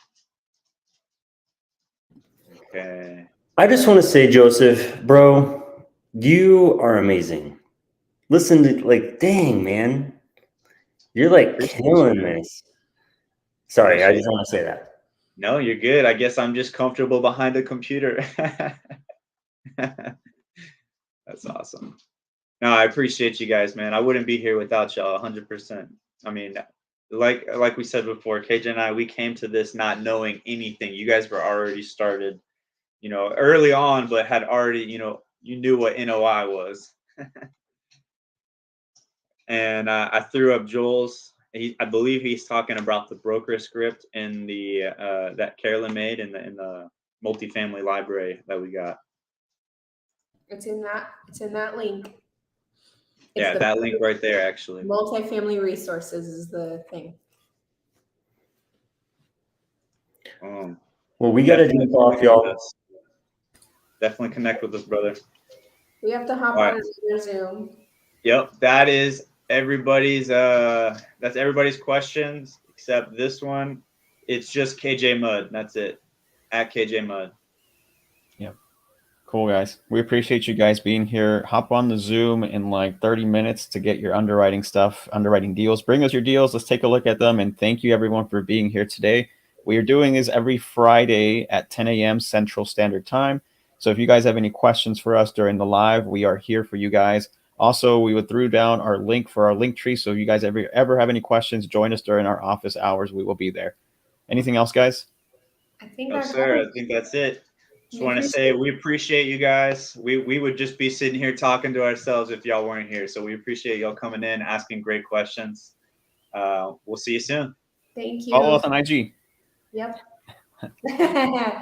Okay. I just want to say, Joseph, bro, you are amazing. Listen to, dang, man. You're killing this. Sorry, I just want to say that. No, you're good. I guess I'm just comfortable behind a computer. That's awesome. No, I appreciate you guys, man. I wouldn't be here without y'all 100%. I mean, like we said before, KJ and I, we came to this not knowing anything. You guys were already started, early on, but had already, you knew what NOI was. And I threw up Joel's. I believe he's talking about the broker script in the that Carolyn made in the multifamily library that we got. It's in that link. Yeah, that link right there, actually. Multifamily resources is the thing. Well, we got to jump off, y'all. Definitely connect with us, brother. We have to hop on another Zoom. Yep, that is everybody's. That's everybody's questions except this one. It's just KJ Mudd. That's it. At KJ Mudd. Yep. Cool, guys. We appreciate you guys being here. Hop on the Zoom in 30 minutes to get your underwriting stuff, underwriting deals. Bring us your deals. Let's take a look at them. And thank you, everyone, for being here today. What you're doing is every Friday at 10 a.m. Central Standard Time. So if you guys have any questions for us during the live, we are here for you guys. Also, we would throw down our link for our link tree. So if you guys ever have any questions, join us during our office hours. We will be there. Anything else, guys? I think no, sir. I think that's it. Just want to say we appreciate you guys. We would just be sitting here talking to ourselves if y'all weren't here. So we appreciate y'all coming in, asking great questions. We'll see you soon. Thank you. Follow us on IG. Yep.